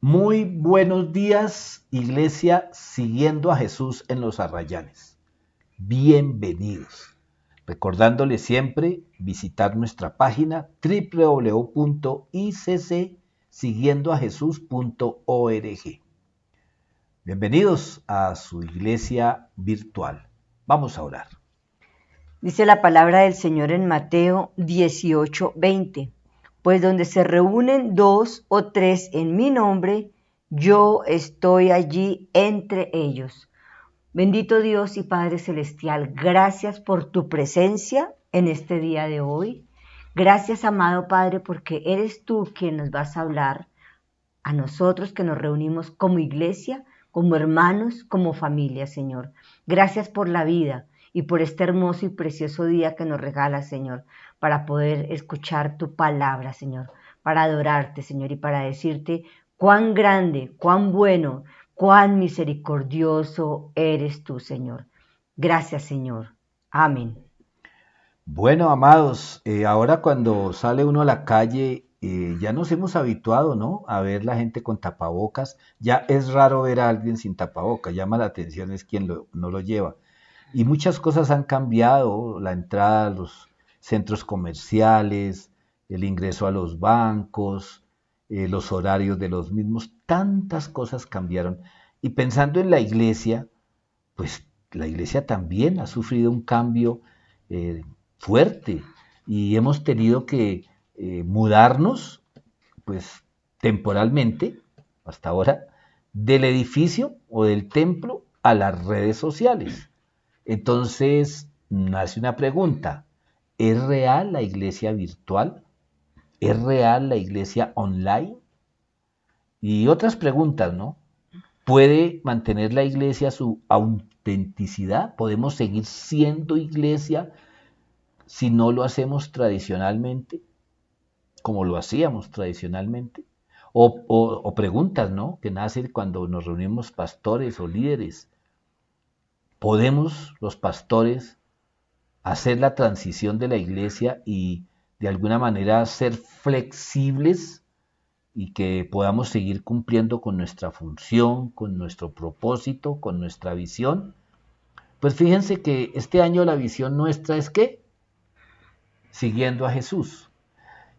Muy buenos días, Iglesia, siguiendo a Jesús en los Arrayanes. Bienvenidos. Recordándoles siempre visitar nuestra página www.iccSiguiendoaJesús.org. Bienvenidos a su iglesia virtual. Vamos a orar. Dice la palabra del Señor en Mateo 18:20. Pues donde se reúnen 2 o 3 en mi nombre, yo estoy allí entre ellos. Bendito Dios y Padre Celestial, gracias por tu presencia en este día de hoy. Gracias, amado Padre, porque eres tú quien nos vas a hablar a nosotros que nos reunimos como iglesia, como hermanos, como familia, Señor. Gracias por la vida y por este hermoso y precioso día que nos regalas, Señor, para poder escuchar tu palabra, Señor, para adorarte, Señor, y para decirte cuán grande, cuán bueno, cuán misericordioso eres tú, Señor. Gracias, Señor. Amén. Bueno, amados, ahora cuando sale uno a la calle, ya nos hemos habituado, ¿no? A ver la gente con tapabocas. Ya es raro ver a alguien sin tapabocas. Llama la atención es quien no lo lleva. Y muchas cosas han cambiado, la entrada a los centros comerciales, el ingreso a los bancos, los horarios de los mismos, tantas cosas cambiaron. Y pensando en la iglesia, pues la iglesia también ha sufrido un cambio eh, fuerte y hemos tenido que mudarnos, pues temporalmente, hasta ahora, del edificio o del templo a las redes sociales. Entonces, nace una pregunta, ¿es real la iglesia virtual? ¿Es real la iglesia online? Y otras preguntas, ¿no? ¿Puede mantener la iglesia su autenticidad? ¿Podemos seguir siendo iglesia si no lo hacemos tradicionalmente, como lo hacíamos tradicionalmente? O preguntas, ¿no? Que nacen cuando nos reunimos pastores o líderes. ¿Podemos los pastores hacer la transición de la iglesia y de alguna manera ser flexibles y que podamos seguir cumpliendo con nuestra función, con nuestro propósito, con nuestra visión? Pues fíjense que este año la visión nuestra es ¿qué? Siguiendo a Jesús.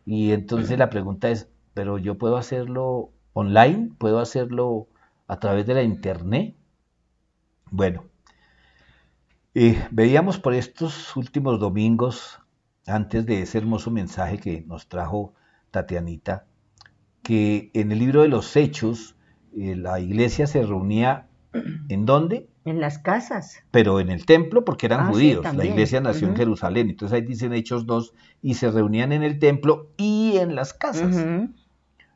Y entonces la pregunta es, ¿pero yo puedo hacerlo online? ¿Puedo hacerlo a través de la internet? Bueno, veíamos por estos últimos domingos, antes de ese hermoso mensaje que nos trajo Tatianita, que en el libro de los Hechos la iglesia se reunía ¿en dónde? En las casas. Pero en el templo porque eran Sí, judíos. La también. iglesia nació en Jerusalén. Entonces ahí dicen Hechos 2 y se reunían en el templo y en las casas.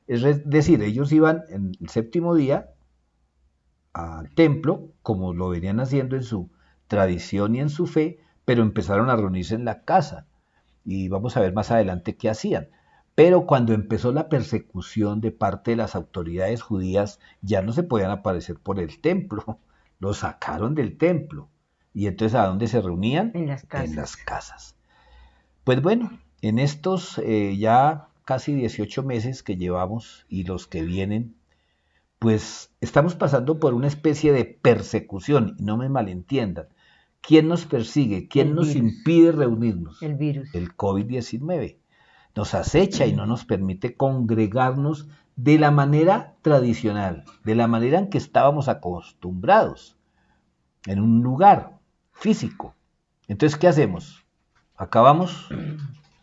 Es decir, ellos iban en el séptimo día al templo, como lo venían haciendo en su tradición y en su fe, pero empezaron a reunirse en la casa. Y vamos a ver más adelante qué hacían. Pero cuando empezó la persecución de parte de las autoridades judías, ya no se podían aparecer por el templo, los sacaron del templo. Y entonces, ¿a dónde se reunían? En las casas. En las casas. Pues bueno, en estos ya casi 18 meses que llevamos y los que vienen, pues estamos pasando por una especie de persecución, y no me malentiendan. ¿Quién nos persigue? ¿Quién El nos virus. impide reunirnos? El virus. El COVID-19. Nos acecha y no nos permite congregarnos de la manera tradicional, de la manera en que estábamos acostumbrados, en un lugar físico. Entonces, ¿qué hacemos? Acabamos,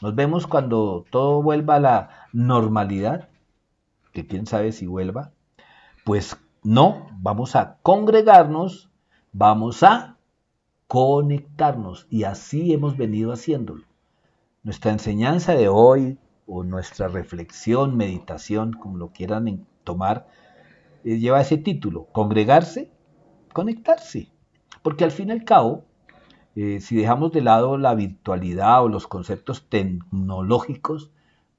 nos vemos cuando todo vuelva a la normalidad, que quién sabe si vuelva. Pues no, vamos a congregarnos, vamos a conectarnos y así hemos venido haciéndolo. Nuestra enseñanza de hoy o nuestra reflexión, meditación, como lo quieran tomar, lleva ese título, congregarse, conectarse. Porque al fin y al cabo, si dejamos de lado la virtualidad o los conceptos tecnológicos,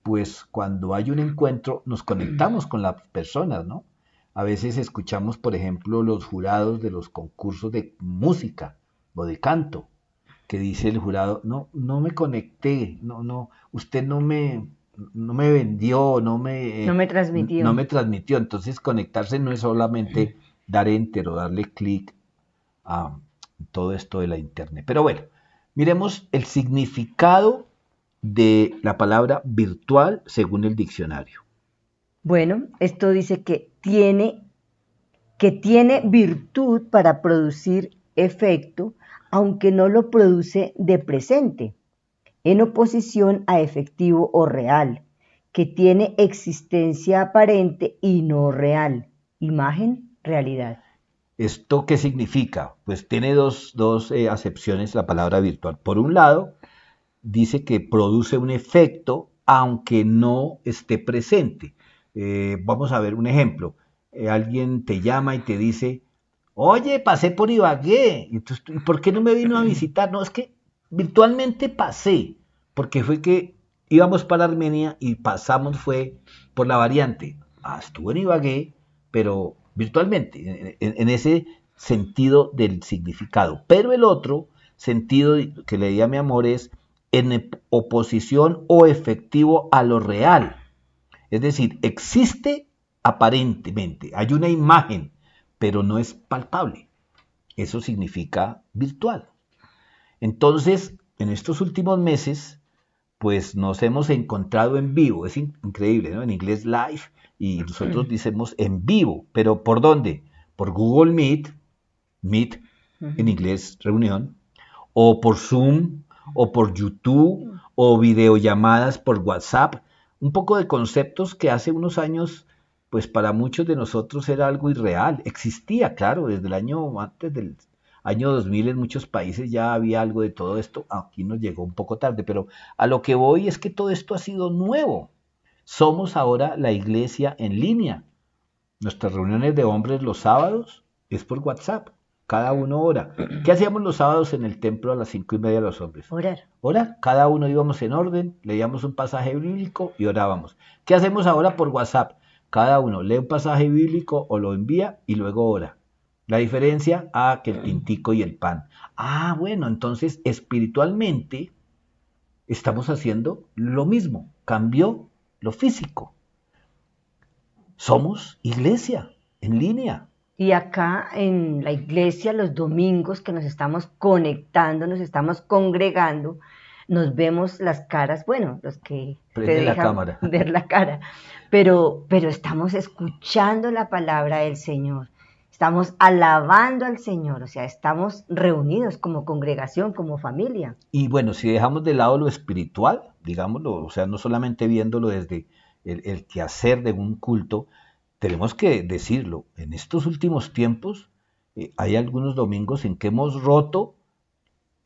pues cuando hay un encuentro nos conectamos con las personas, ¿no? A veces escuchamos, por ejemplo, los jurados de los concursos de música o de canto, que dice el jurado, no, no me conecté, no, no, usted no me, no me vendió, No me no transmitió. me transmitió. Entonces conectarse no es solamente dar enter o darle clic a todo esto de la internet. Pero bueno, miremos el significado de la palabra virtual según el diccionario. Bueno, esto dice que tiene virtud para producir efecto, aunque no lo produce de presente, en oposición a efectivo o real, que tiene existencia aparente y no real. Imagen, realidad. ¿Esto qué significa? Pues tiene dos acepciones la palabra virtual. Por un lado, dice que produce un efecto aunque no esté presente. Vamos a ver un ejemplo. Alguien te llama y te dice, oye, pasé por Ibagué. Entonces, ¿y por qué no me vino a visitar? No, es que virtualmente pasé, porque fue que íbamos para Armenia y pasamos fue por la variante. Ah, estuvo en Ibagué, pero virtualmente, en ese sentido del significado. Pero el otro sentido que le di a mi amor es en oposición o efectivo a lo real. Es decir, existe aparentemente, hay una imagen, pero no es palpable. Eso significa virtual. Entonces, en estos últimos meses, pues nos hemos encontrado en vivo. Es increíble, ¿no? En inglés live y nosotros decimos en vivo. ¿Pero por dónde? Por Google Meet, Meet en inglés reunión, o por Zoom, o por YouTube, o videollamadas por WhatsApp. Un poco de conceptos que hace unos años, pues para muchos de nosotros era algo irreal. Existía, claro, desde el año, antes del año 2000 en muchos países ya había algo de todo esto. Aquí nos llegó un poco tarde, pero a lo que voy es que todo esto ha sido nuevo. Somos ahora la iglesia en línea. Nuestras reuniones de hombres los sábados es por WhatsApp, cada uno ora. ¿Qué hacíamos los sábados en el templo a las 5:30 los hombres? Orar. Orar, cada uno íbamos en orden, leíamos un pasaje bíblico y orábamos. ¿Qué hacemos ahora por WhatsApp? Cada uno lee un pasaje bíblico o lo envía y luego ora. La diferencia, que el tintico y el pan. Bueno, entonces espiritualmente estamos haciendo lo mismo, cambió lo físico. Somos iglesia en línea. Y acá en la iglesia, los domingos que nos estamos conectando, nos estamos congregando, nos vemos las caras, bueno, los que se Prende la dejan cámara. ver la cara, pero estamos escuchando la palabra del Señor, estamos alabando al Señor, o sea, estamos reunidos como congregación, como familia. Y bueno, si dejamos de lado lo espiritual, digámoslo, o sea, no solamente viéndolo desde el quehacer de un culto, tenemos que decirlo, en estos últimos tiempos hay algunos domingos en que hemos roto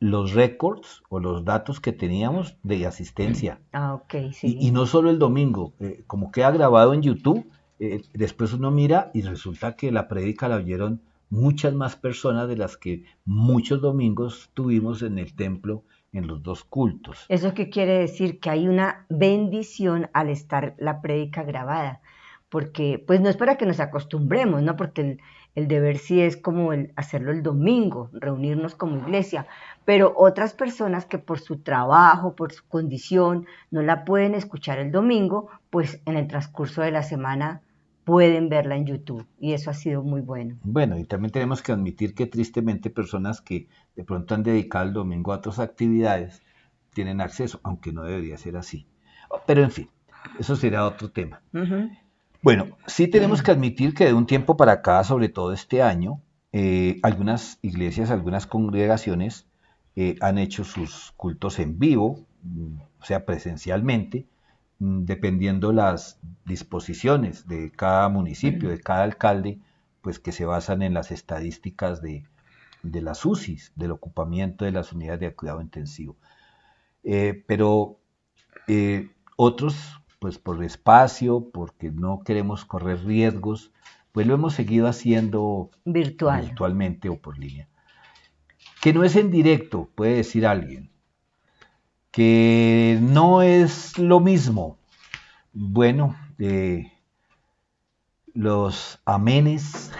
los récords o los datos que teníamos de asistencia. Ok, Y sí. no solo el domingo, como queda grabado en YouTube, después uno mira y resulta que la prédica la oyeron muchas más personas de las que muchos domingos tuvimos en el templo en los dos cultos. ¿Eso qué quiere decir? Que hay una bendición al estar la prédica grabada, porque pues no es para que nos acostumbremos, ¿no? Porque el deber sí es como el hacerlo el domingo, reunirnos como iglesia, pero otras personas que por su trabajo, por su condición, no la pueden escuchar el domingo, pues en el transcurso de la semana pueden verla en YouTube y eso ha sido muy bueno. Bueno, y también tenemos que admitir que tristemente personas que de pronto han dedicado el domingo a otras actividades tienen acceso, aunque no debería ser así. Pero en fin, eso será otro tema. Ujú. Bueno, sí tenemos que admitir que de un tiempo para acá, sobre todo este año, algunas iglesias, algunas congregaciones han hecho sus cultos en vivo, o sea, presencialmente, dependiendo las disposiciones de cada municipio, de cada alcalde, pues que se basan en las estadísticas de las UCIs, del ocupamiento de las unidades de cuidado intensivo. Pero otros, pues por espacio, porque no queremos correr riesgos, pues lo hemos seguido haciendo Virtual. virtualmente o por línea. Que no es en directo, puede decir alguien. Que no es lo mismo. Bueno, los amenes,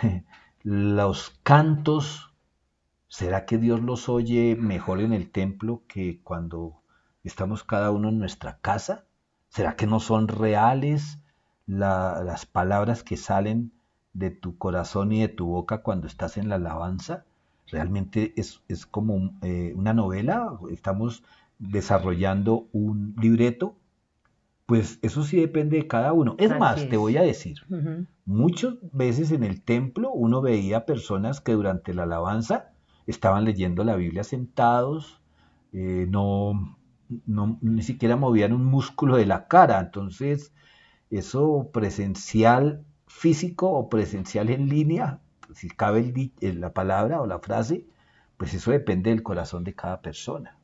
los cantos, ¿será que Dios los oye mejor en el templo que cuando estamos cada uno en nuestra casa? ¿Será que no son reales las palabras que salen de tu corazón y de tu boca cuando estás en la alabanza? ¿Realmente es como una novela? ¿Estamos desarrollando un libreto? Pues eso sí depende de cada uno. Es Así más, te voy es. a decir, Ujú. muchas veces en el templo uno veía personas que durante la alabanza estaban leyendo la Biblia sentados, no, ni siquiera movían un músculo de la cara. Entonces, eso presencial físico o presencial en línea, si cabe la palabra o la frase, pues eso depende del corazón de cada persona.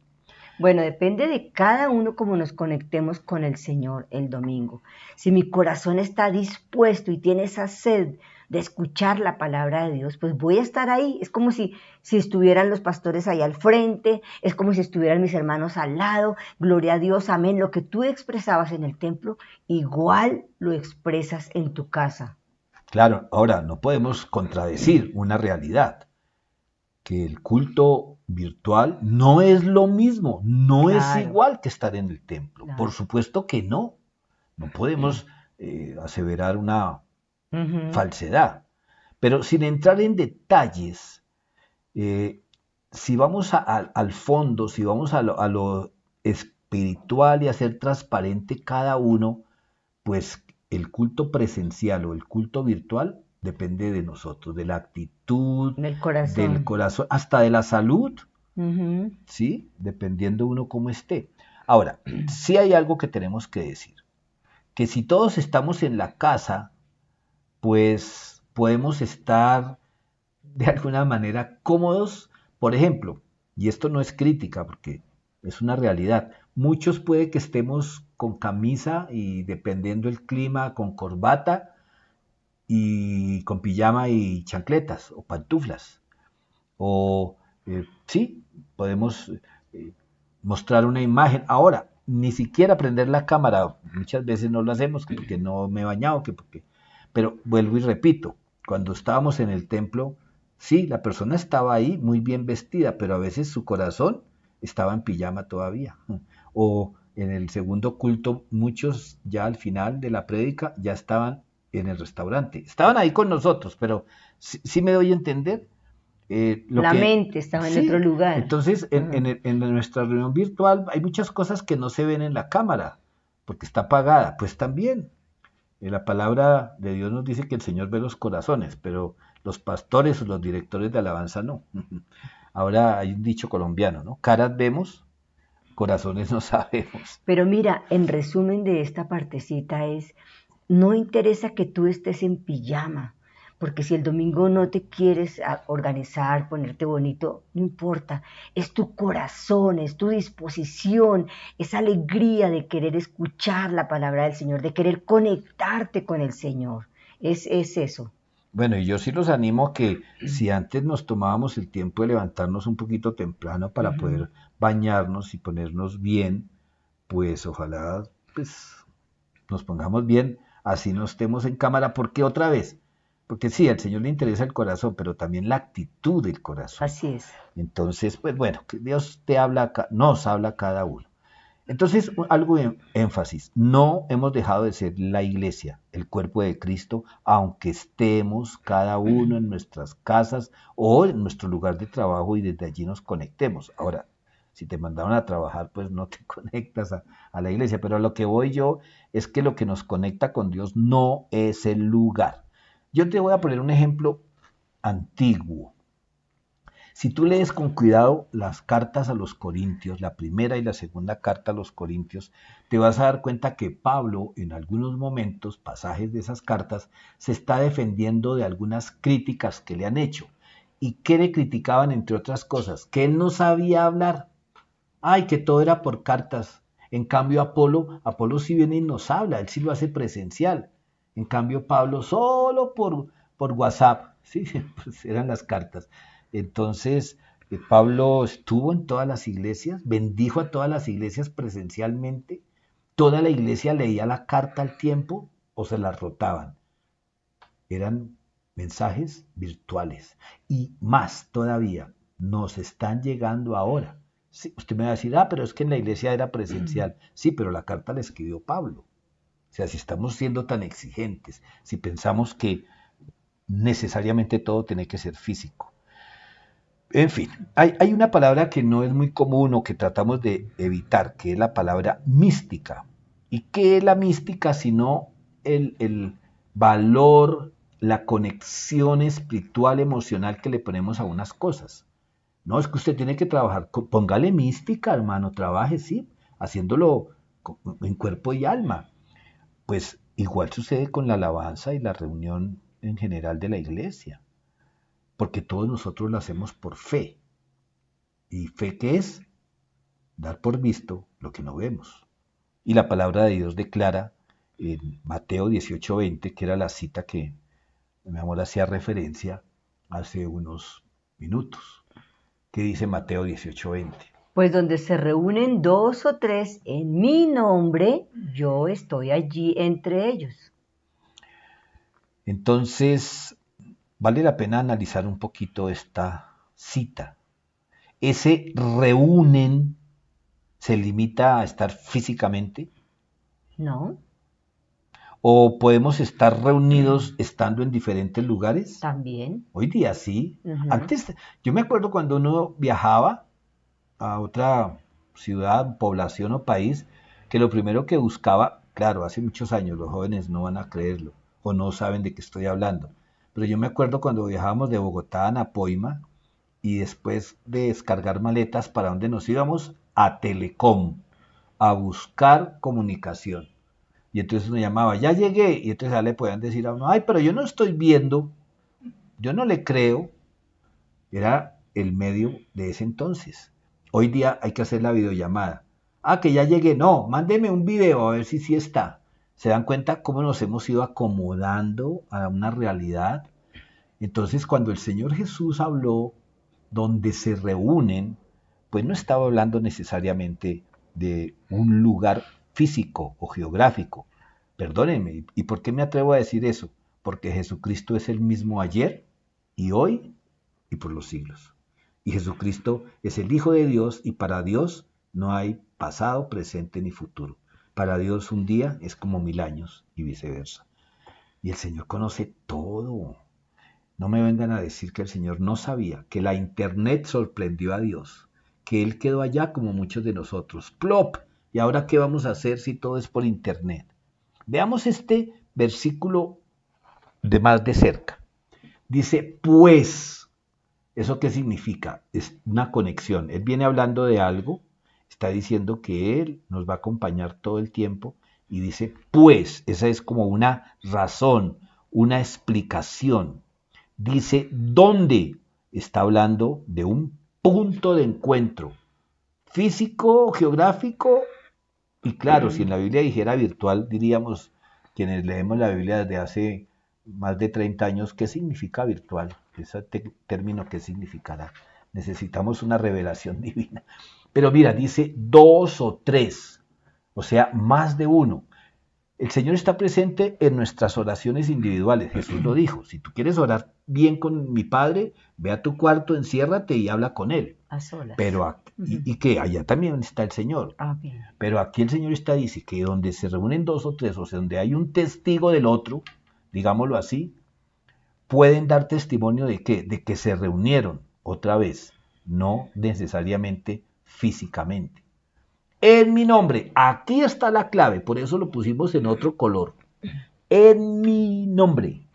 Bueno, depende de cada uno cómo nos conectemos con el Señor el domingo. Si mi corazón está dispuesto y tiene esa sed de escuchar la palabra de Dios, pues voy a estar ahí. Es como si estuvieran los pastores ahí al frente, es como si estuvieran mis hermanos al lado. Gloria a Dios, amén. Lo que tú expresabas en el templo, igual lo expresas en tu casa. Claro, ahora no podemos contradecir una realidad, que el culto virtual no es lo mismo, no es Claro, igual que estar en el templo. Por claro. supuesto que no. No podemos aseverar una Ujú. falsedad. Pero sin entrar en detalles, eh, si vamos al fondo, si vamos a lo espiritual y a ser transparente cada uno, pues el culto presencial o el culto virtual depende de nosotros, de la actitud, Del del corazón. corazón, hasta de la salud, Ujú. ¿sí? Dependiendo uno cómo esté. Ahora, sí hay algo que tenemos que decir, que si todos estamos en la casa, pues podemos estar de alguna manera cómodos. Por ejemplo, y esto no es crítica porque es una realidad, muchos puede que estemos con camisa y dependiendo el clima, con corbata y con pijama y chancletas o pantuflas. O sí, podemos eh, mostrar una imagen. Ahora, ni siquiera prender la cámara, muchas veces no lo hacemos, que porque no me he bañado, pero vuelvo y repito, cuando estábamos en el templo, sí, la persona estaba ahí muy bien vestida, pero a veces su corazón estaba en pijama todavía. O en el segundo culto, muchos ya al final de la prédica ya estaban en el restaurante. Estaban ahí con nosotros, pero sí me doy a entender lo La que mente estaba en otro sí, lugar. entonces Ujú. en nuestra reunión virtual hay muchas cosas que no se ven en la cámara, porque está apagada. Pues también, la palabra de Dios nos dice que el Señor ve los corazones, pero los pastores o los directores de alabanza no. Ahora hay un dicho colombiano, ¿no? Caras vemos, corazones no sabemos. Pero mira, en resumen de esta partecita es, no interesa que tú estés en pijama, porque si el domingo no te quieres organizar, ponerte bonito, no importa, es tu corazón, es tu disposición, esa alegría de querer escuchar la palabra del Señor, de querer conectarte con el Señor. Es eso. Bueno, y yo sí los animo a que si antes nos tomábamos el tiempo de levantarnos un poquito temprano para Ujú. poder bañarnos y ponernos bien, pues ojalá pues nos pongamos bien, así no estemos en cámara, porque otra vez, porque sí, al Señor le interesa el corazón, pero también la actitud del corazón. Así es. Entonces, pues bueno, que Dios te habla, nos habla a cada uno. Entonces, algo de énfasis, no hemos dejado de ser la iglesia, el cuerpo de Cristo, aunque estemos cada uno en nuestras casas o en nuestro lugar de trabajo y desde allí nos conectemos. Ahora, si te mandaron a trabajar, pues no te conectas a la iglesia, pero a lo que voy yo es que lo que nos conecta con Dios no es el lugar. Yo te voy a poner un ejemplo antiguo. Si tú lees con cuidado las cartas a los Corintios, la primera y la segunda carta a los Corintios, te vas a dar cuenta que Pablo en algunos momentos, pasajes de esas cartas, se está defendiendo de algunas críticas que le han hecho. ¿Y qué le criticaban entre otras cosas? Que él no sabía hablar. Ay, que todo era por cartas. En cambio, Apolo sí viene y nos habla, él sí lo hace presencial. En cambio, Pablo solo por WhatsApp, sí, pues eran las cartas. Entonces, Pablo estuvo en todas las iglesias, bendijo a todas las iglesias presencialmente. Toda la iglesia leía la carta al tiempo o se la rotaban. Eran mensajes virtuales. Y más todavía, nos están llegando ahora. Sí, usted me va a decir, pero es que en la iglesia era presencial. Sí, pero la carta la escribió Pablo. O sea, si estamos siendo tan exigentes, si pensamos que necesariamente todo tiene que ser físico. En fin, hay una palabra que no es muy común o que tratamos de evitar, que es la palabra mística. ¿Y qué es la mística sino el valor, la conexión espiritual, emocional que le ponemos a unas cosas? No, es que usted tiene que trabajar, póngale mística, hermano, trabaje, sí, haciéndolo en cuerpo y alma. Pues igual sucede con la alabanza y la reunión en general de la iglesia, porque todos nosotros lo hacemos por fe. ¿Y fe qué es? Dar por visto lo que no vemos. Y la palabra de Dios declara en Mateo 18:20, que era la cita que mi amor hacía referencia hace unos minutos, que dice Mateo 18:20. Pues donde se reúnen dos o tres en mi nombre, yo estoy allí entre ellos. Entonces, vale la pena analizar un poquito esta cita. Ese reúnen se limita a estar físicamente ¿No? o podemos estar reunidos estando en diferentes lugares. También. Hoy día sí. Ujú. Antes, yo me acuerdo cuando uno viajaba a otra ciudad, población o país, que lo primero que buscaba, claro, hace muchos años, los jóvenes no van a creerlo o no saben de qué estoy hablando, pero yo me acuerdo cuando viajábamos de Bogotá a Napoima y después de descargar maletas, ¿para dónde nos íbamos? A Telecom, a buscar comunicación. Y entonces uno llamaba, ya llegué, y entonces ya le podían decir a uno, ay, pero yo no estoy viendo, yo no le creo. Era el medio de ese entonces. Hoy día hay que hacer la videollamada. Que ya llegué. No, mándeme un video a ver si sí está. ¿Se dan cuenta cómo nos hemos ido acomodando a una realidad? Entonces, cuando el Señor Jesús habló donde se reúnen, pues no estaba hablando necesariamente de un lugar físico o geográfico. Perdónenme, ¿y por qué me atrevo a decir eso? Porque Jesucristo es el mismo ayer y hoy y por los siglos. Y Jesucristo es el Hijo de Dios y para Dios no hay pasado, presente ni futuro. Para Dios un día es como 1000 años y viceversa. Y el Señor conoce todo. No me vengan a decir que el Señor no sabía, que la internet sorprendió a Dios, que Él quedó allá como muchos de nosotros. ¡Plop! ¿Y ahora qué vamos a hacer si todo es por internet? Veamos este versículo de más de cerca. Dice, pues, ¿eso qué significa? Es una conexión. Él viene hablando de algo, está diciendo que Él nos va a acompañar todo el tiempo y dice, pues, esa es como una razón, una explicación. Dice, ¿dónde? Está hablando de un punto de encuentro físico, geográfico, y claro, si en la Biblia dijera virtual, diríamos, quienes leemos la Biblia desde hace más de 30 años, ¿qué significa virtual? Ese término, ¿qué significará? Necesitamos una revelación divina. Pero mira, dice dos o tres, o sea, más de uno. El Señor está presente en nuestras oraciones individuales. Jesús lo dijo. Si tú quieres orar bien con mi Padre, ve a tu cuarto, enciérrate y habla con Él. A solas. Pero, ¿y qué? Allá también está el Señor. Amén. Pero aquí el Señor está, dice que donde se reúnen dos o tres, o sea, donde hay un testigo del otro, digámoslo así, pueden dar testimonio de qué, de que se reunieron otra vez, no necesariamente físicamente. En mi nombre, aquí está la clave, por eso lo pusimos en otro color. En mi nombre.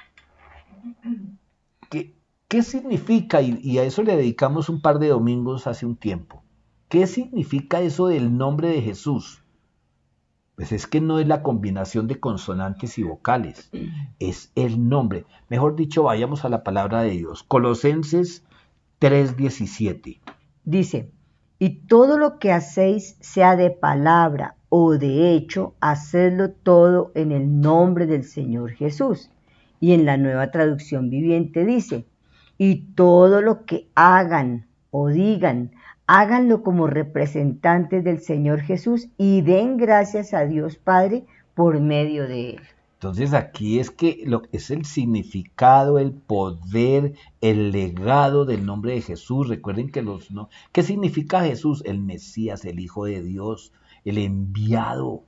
¿Qué, qué significa? Y a eso le dedicamos un par de domingos hace un tiempo. ¿Qué significa eso del nombre de Jesús? Pues es que no es la combinación de consonantes y vocales, es el nombre. Mejor dicho, vayamos a la palabra de Dios. Colosenses 3:17. Dice, y todo lo que hacéis, sea de palabra o de hecho, hacedlo todo en el nombre del Señor Jesús. Y en la Nueva Traducción Viviente dice, y todo lo que hagan o digan, háganlo como representantes del Señor Jesús y den gracias a Dios Padre por medio de Él. Entonces aquí es que lo es el significado, el poder, el legado del nombre de Jesús. Recuerden que los no, ¿qué significa Jesús? El Mesías, el Hijo de Dios, el enviado.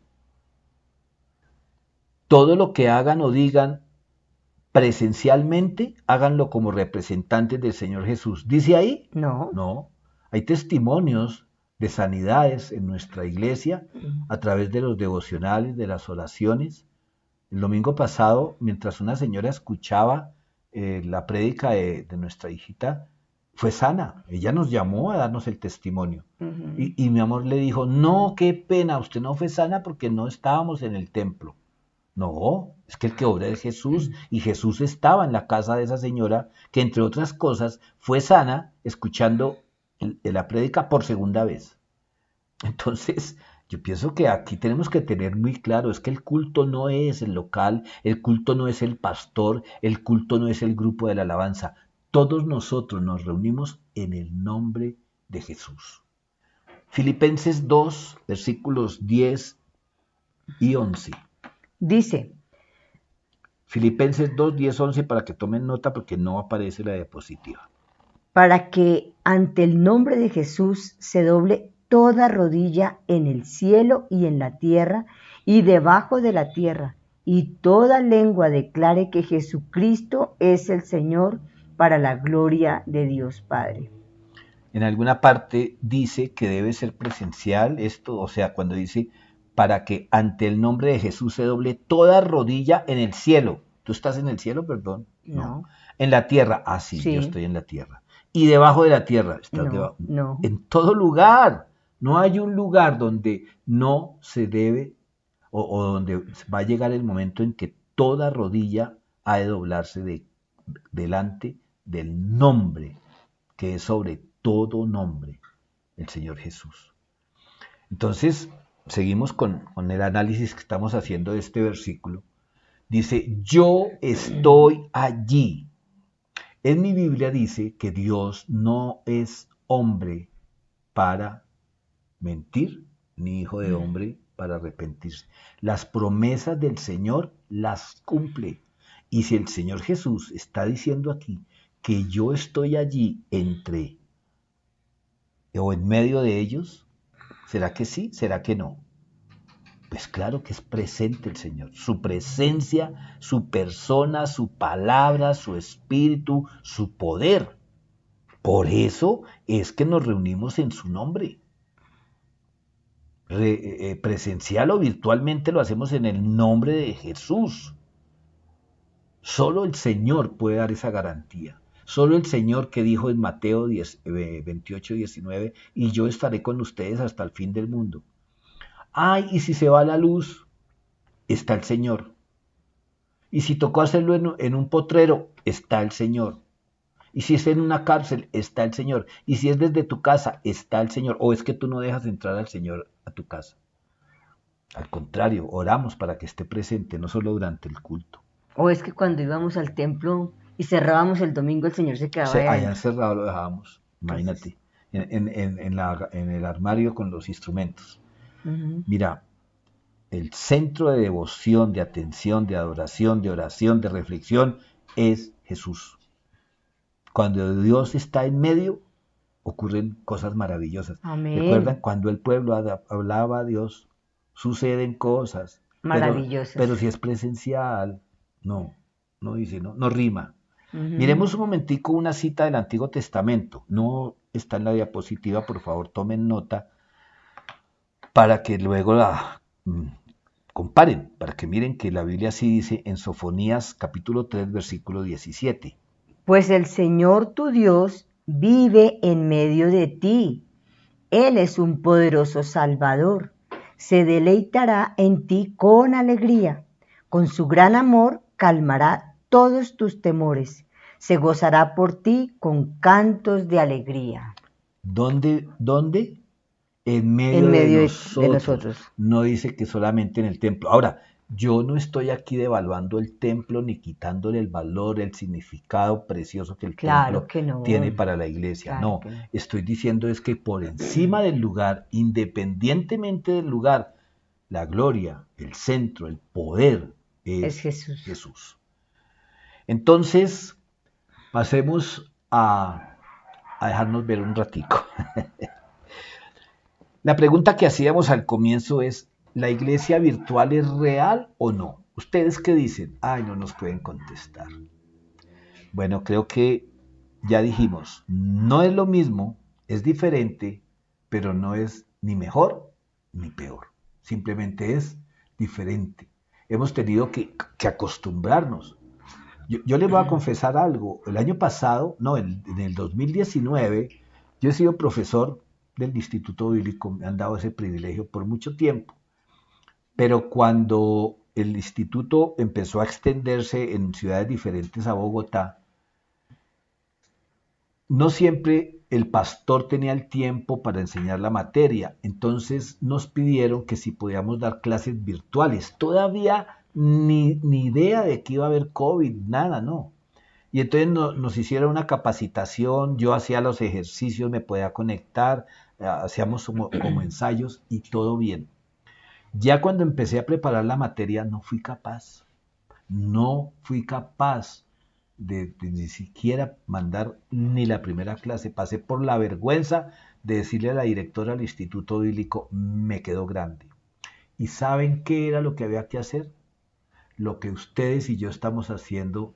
Todo lo que hagan o digan presencialmente, háganlo como representantes del Señor Jesús. ¿Dice ahí? No. No. Hay testimonios de sanidades en nuestra iglesia a través de los devocionales, de las oraciones. El domingo pasado, mientras una señora escuchaba la prédica de nuestra hijita, fue sana. Ella nos llamó a darnos el testimonio. Y mi amor le dijo, no, qué pena, usted no fue sana porque no estábamos en el templo. No, es que el que obra es Jesús y Jesús estaba en la casa de esa señora que entre otras cosas fue sana escuchando la prédica por segunda vez. Entonces, yo pienso que aquí tenemos que tener muy claro, es que el culto no es el local, el culto no es el pastor, el culto no es el grupo de la alabanza. Todos nosotros nos reunimos en el nombre de Jesús. Filipenses 2, versículos 10 y 11. Dice, Filipenses 2, 10, 11 para que tomen nota porque no aparece la diapositiva. para que ante el nombre de Jesús se doble toda rodilla en el cielo y en la tierra y debajo de la tierra, y toda lengua declare que Jesucristo es el Señor, para la gloria de Dios Padre. En alguna parte dice que debe ser presencial esto, o sea, cuando dice para que ante el nombre de Jesús se doble toda rodilla en el cielo. ¿Tú estás en el cielo, perdón? No. No, En la tierra, ah, sí, yo sí, estoy en la tierra. Y debajo de la tierra, estás no, debajo. no. En todo lugar. No hay un lugar donde no se debe o donde va a llegar el momento en que toda rodilla ha de doblarse delante del nombre que es sobre todo nombre, el Señor Jesús. Entonces, seguimos con el análisis que estamos haciendo de este versículo. Dice, yo estoy allí. En mi Biblia dice que Dios no es hombre para mentir, ni hijo de hombre para arrepentirse. Las promesas del Señor las cumple. Y si el Señor Jesús está diciendo aquí que yo estoy allí entre o en medio de ellos, ¿será que sí? ¿Será que no? Pues claro que es presente el Señor. Su presencia, su persona, su palabra, su espíritu, su poder. Por eso es que nos reunimos en su nombre. Presencial o virtualmente lo hacemos en el nombre de Jesús. Solo el Señor puede dar esa garantía. Solo el Señor que dijo en Mateo 28, 19, y yo estaré con ustedes hasta el fin del mundo. Ay, y si se va la luz, está el Señor. Y si tocó hacerlo en un potrero, está el Señor. Y si es en una cárcel, está el Señor. Y si es desde tu casa, está el Señor. O es que tú no dejas entrar al Señor a tu casa. Al contrario, oramos para que esté presente, no solo durante el culto. O es que cuando íbamos al templo y cerrábamos el domingo, el Señor se quedaba ahí Allá adentro. encerrado lo dejábamos, Entonces, imagínate, en el armario con los instrumentos. ujú. Mira, el centro de devoción, de atención, de adoración, de oración, de reflexión es Jesús. Cuando Dios está en medio, ocurren cosas maravillosas. ¿Recuerdan? Amén. Cuando el pueblo hablaba a Dios, suceden cosas, pero Maravillosas. si es presencial, no, no dice, no rima. Ujú. Miremos un momentico una cita del Antiguo Testamento. No está en la diapositiva, por favor, tomen nota para que luego la comparen, para que miren que la Biblia sí dice en Sofonías capítulo 3, versículo 17. Pues el Señor tu Dios vive en medio de ti. Él es un poderoso Salvador. Se deleitará en ti con alegría. Con su gran amor calmará todos tus temores. Se gozará por ti con cantos de alegría. ¿Dónde? En En medio de medio de nosotros. nosotros. No dice que solamente en el templo. Ahora, yo no estoy aquí devaluando el templo ni quitándole el valor, el significado precioso que el Claro templo que tiene no. para la iglesia. Claro No, que no. estoy diciendo es que por encima del lugar, independientemente del lugar, la gloria, el centro, el poder Es es Jesús. Jesús. Entonces, pasemos a dejarnos ver un ratico. La pregunta que hacíamos al comienzo es, ¿la iglesia virtual es real o no? ¿Ustedes qué dicen? Ay, no nos pueden contestar. Bueno, creo que ya dijimos, no es lo mismo, es diferente, pero no es ni mejor ni peor. Simplemente es diferente. Hemos tenido que acostumbrarnos. Yo les voy a confesar algo. El año pasado, no, en el 2019, yo he sido profesor del Instituto Bíblico, me han dado ese privilegio por mucho tiempo. Pero cuando el instituto empezó a extenderse en ciudades diferentes a Bogotá, no siempre el pastor tenía el tiempo para enseñar la materia, entonces nos pidieron que si podíamos dar clases virtuales. Todavía ni idea de que iba a haber COVID, nada, no. Y entonces nos hicieron una capacitación, yo hacía los ejercicios, me podía conectar, hacíamos como ensayos y todo bien. Ya cuando empecé a preparar la materia no fui capaz de ni siquiera mandar ni la primera clase. Pasé por la vergüenza de decirle a la directora del Instituto Bíblico, me quedó grande. ¿Y saben qué era lo que había que hacer? Lo que ustedes y yo estamos haciendo,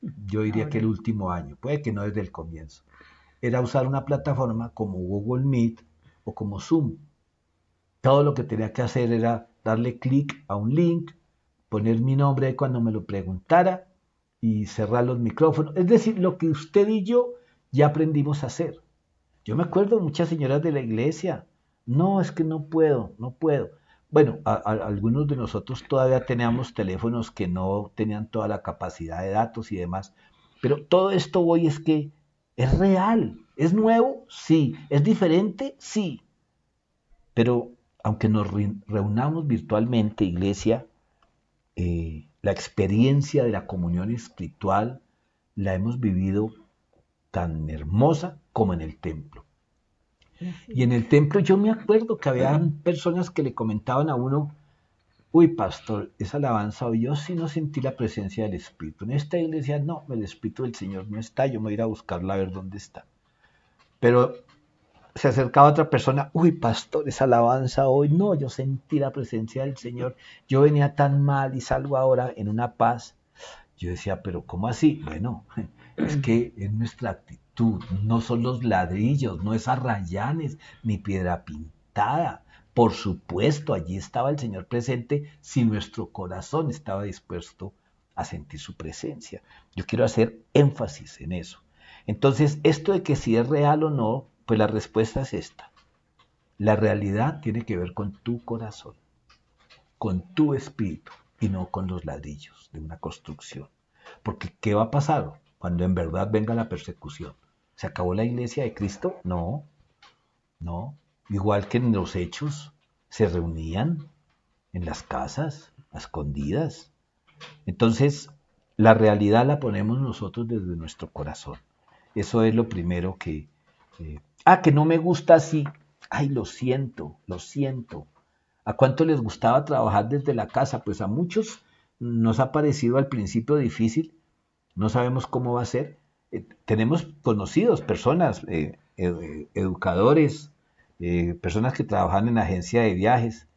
yo diría que Ahora. el último año, puede que no desde el comienzo. Era usar una plataforma como Google Meet o como Zoom. Todo lo que tenía que hacer era darle clic a un link, poner mi nombre cuando me lo preguntara y cerrar los micrófonos. Es decir, lo que usted y yo ya aprendimos a hacer. Yo me acuerdo de muchas señoras de la iglesia. No, es que no puedo, no puedo. Bueno, algunos de nosotros todavía teníamos teléfonos que no tenían toda la capacidad de datos y demás. Pero todo esto hoy es que es real. ¿Es nuevo? Sí. ¿Es diferente? Sí. Pero aunque nos reunamos virtualmente, iglesia, la experiencia de la comunión espiritual la hemos vivido tan hermosa como en el templo. Y en el templo yo me acuerdo que había personas que le comentaban a uno, uy, pastor, esa alabanza hoy yo sí no sentí la presencia del Espíritu. En esta iglesia no, el Espíritu del Señor no está, yo me voy a ir a buscarla a ver dónde está. Pero se acercaba otra persona, uy, pastor, esa alabanza hoy, no, yo sentí la presencia del Señor, yo venía tan mal y salgo ahora en una paz. Yo decía, pero ¿cómo así? Bueno, es que es nuestra actitud, no son los ladrillos, no es arrayanes ni piedra pintada. Por supuesto, allí estaba el Señor presente si nuestro corazón estaba dispuesto a sentir su presencia. Yo quiero hacer énfasis en eso. Entonces, esto de que si es real o no, pues la respuesta es esta. La realidad tiene que ver con tu corazón, con tu espíritu y no con los ladrillos de una construcción. Porque ¿qué va a pasar cuando en verdad venga la persecución? ¿Se acabó la iglesia de Cristo? No, no. Igual que en los hechos, se reunían en las casas, a escondidas. Entonces, la realidad la ponemos nosotros desde nuestro corazón. Eso es lo primero que... que no me gusta así. Ay, lo siento, lo siento. ¿A cuánto les gustaba trabajar desde la casa? Pues a muchos nos ha parecido al principio difícil, no sabemos cómo va a ser. Tenemos conocidos, personas, educadores, personas que trabajan en agencia de viajes,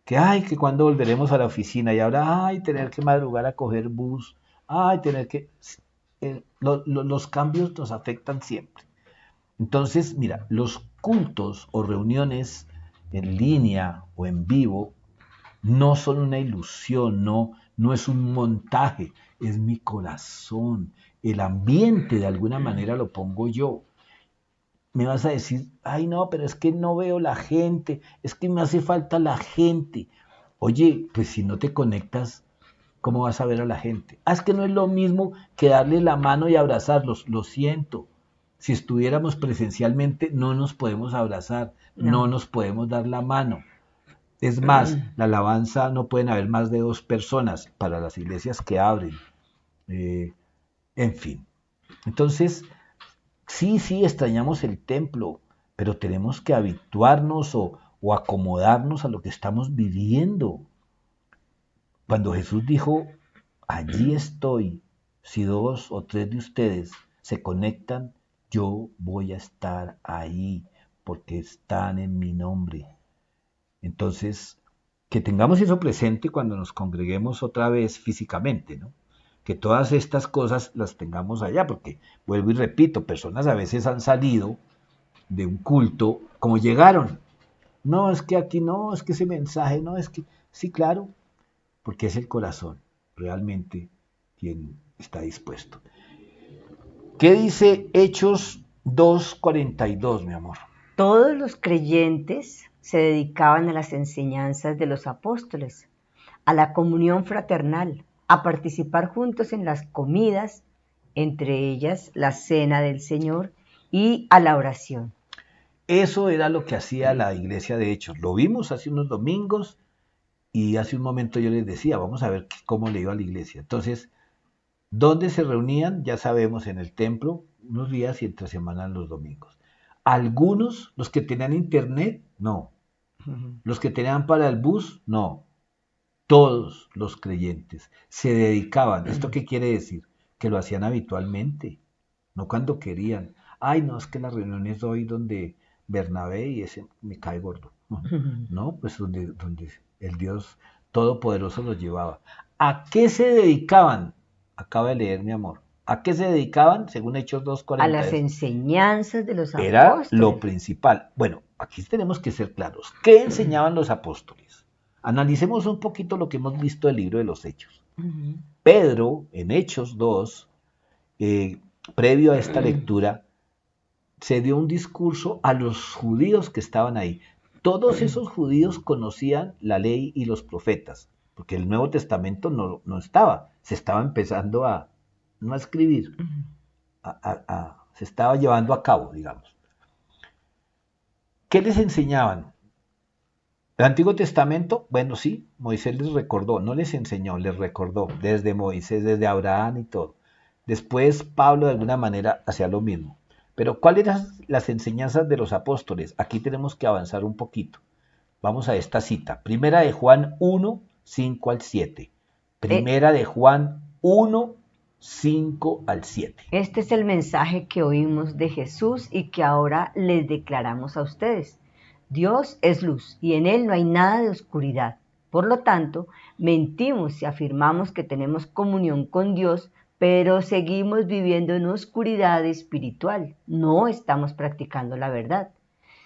que ay, que cuando volveremos a la oficina y ahora, ay, tener que madrugar a coger bus, ay, tener que... los cambios nos afectan siempre. Entonces, mira, los cultos o reuniones en línea o en vivo no son una ilusión, no es un montaje, es mi corazón. El ambiente de alguna manera lo pongo yo. Me vas a decir, ay no, pero es que no veo la gente, es que me hace falta la gente. Oye, pues si no te conectas, ¿cómo vas a ver a la gente? Es que no es lo mismo que darle la mano y abrazarlos, lo siento. Si estuviéramos presencialmente, no nos podemos abrazar, no No. nos podemos dar la mano. Es más, la alabanza no pueden haber más de 2 personas para las iglesias que abren. Eh, en fin. Entonces, sí, extrañamos el templo, pero tenemos que habituarnos o acomodarnos a lo que estamos viviendo. Cuando Jesús dijo, allí estoy, si 2 o 3 de ustedes se conectan, yo voy a estar ahí, porque están en mi nombre. Entonces, que tengamos eso presente cuando nos congreguemos otra vez físicamente, ¿no? Que todas estas cosas las tengamos allá, porque vuelvo y repito, personas a veces han salido de un culto como llegaron. No, es que aquí no, es que ese mensaje, no, es que sí, claro, porque es el corazón realmente quien está dispuesto. ¿Qué dice Hechos 2:42, mi amor? Todos los creyentes se dedicaban a las enseñanzas de los apóstoles, a la comunión fraternal, a participar juntos en las comidas, entre ellas la cena del Señor, y a la oración. Eso era lo que hacía la iglesia de Hechos. Lo vimos hace unos domingos y hace un momento yo les decía, vamos a ver cómo le iba a la iglesia. Entonces, ¿dónde se reunían? Ya sabemos, en el templo, unos días y entre semana los domingos. Algunos, los que tenían internet, no. Los que tenían para el bus, no. Todos los creyentes se dedicaban. ¿Esto qué quiere decir? Que lo hacían habitualmente, no cuando querían. Ay, no, es que las reuniones hoy donde Bernabé y ese me cae gordo. No, pues donde el Dios Todopoderoso los llevaba. ¿A qué se dedicaban? Acaba de leer, mi amor. ¿A qué se dedicaban? Según Hechos A las 2:42. enseñanzas de los Era lo apóstoles. principal. Bueno, aquí tenemos que ser claros. ¿Qué enseñaban los apóstoles? Analicemos un poquito lo que hemos visto del libro de los Hechos. Pedro, en Hechos 2, previo a esta lectura, se dio un discurso a los judíos que estaban ahí. Todos esos judíos conocían la ley y los profetas, porque el Nuevo Testamento no estaba, se estaba empezando no a escribir, se estaba llevando a cabo, digamos. ¿Qué les enseñaban? El Antiguo Testamento, bueno, sí, Moisés les recordó, no les enseñó, les recordó, desde Moisés, desde Abraham y todo. Después Pablo de alguna manera hacía lo mismo. Pero ¿cuáles eran las enseñanzas de los apóstoles? Aquí tenemos que avanzar un poquito. Vamos a esta cita. Primera de Juan 1, 5 al 7. Primera de Juan 1, 5 al 7. Este es el mensaje que oímos de Jesús y que ahora les declaramos a ustedes. Dios es luz y en Él no hay nada de oscuridad. Por lo tanto, mentimos si afirmamos que tenemos comunión con Dios, pero seguimos viviendo en oscuridad espiritual. No estamos practicando la verdad.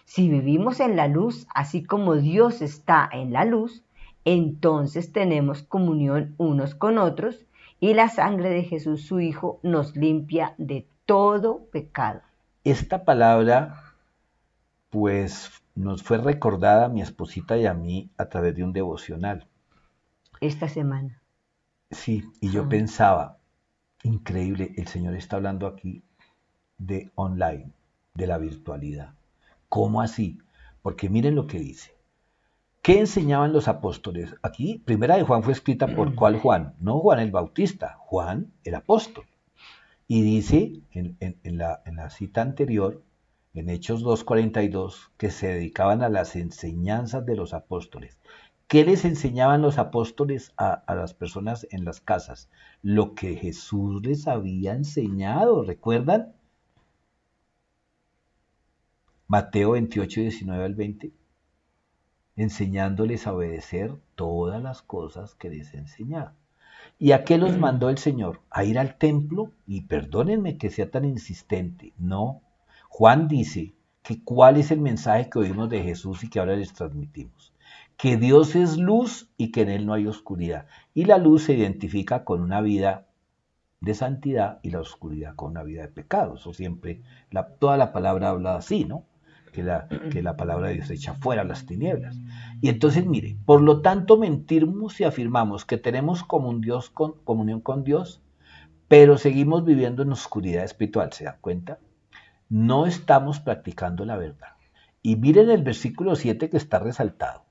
Si vivimos en la luz, así como Dios está en la luz, entonces tenemos comunión unos con otros y la sangre de Jesús, su Hijo, nos limpia de todo pecado. Esta palabra, pues, nos fue recordada a mi esposita y a mí a través de un devocional. Esta semana. Sí, y yo pensaba, increíble, el Señor está hablando aquí de online, de la virtualidad. ¿Cómo así? Porque miren lo que dice. ¿Qué enseñaban los apóstoles? Aquí, primera de Juan fue escrita por ¿cuál Juan? No Juan el Bautista, Juan el apóstol. Y dice en la cita anterior, en Hechos 2:42, que se dedicaban a las enseñanzas de los apóstoles. ¿Qué les enseñaban los apóstoles a las personas en las casas? Lo que Jesús les había enseñado, ¿recuerdan? Mateo 28, 19 al 20, enseñándoles a obedecer todas las cosas que les enseñaba. ¿Y a qué los mandó el Señor? A ir al templo, y perdónenme que sea tan insistente, no. Juan dice que cuál es el mensaje que oímos de Jesús y que ahora les transmitimos. Que Dios es luz y que en Él no hay oscuridad. Y la luz se identifica con una vida de santidad y la oscuridad con una vida de pecado. Eso siempre, toda la palabra habla así, ¿no? Que la palabra de Dios echa fuera las tinieblas. Y entonces, mire, por lo tanto mentimos si afirmamos que tenemos comunión con Dios, pero seguimos viviendo en oscuridad espiritual, ¿se dan cuenta? No estamos practicando la verdad. Y miren el versículo 7 que está resaltado.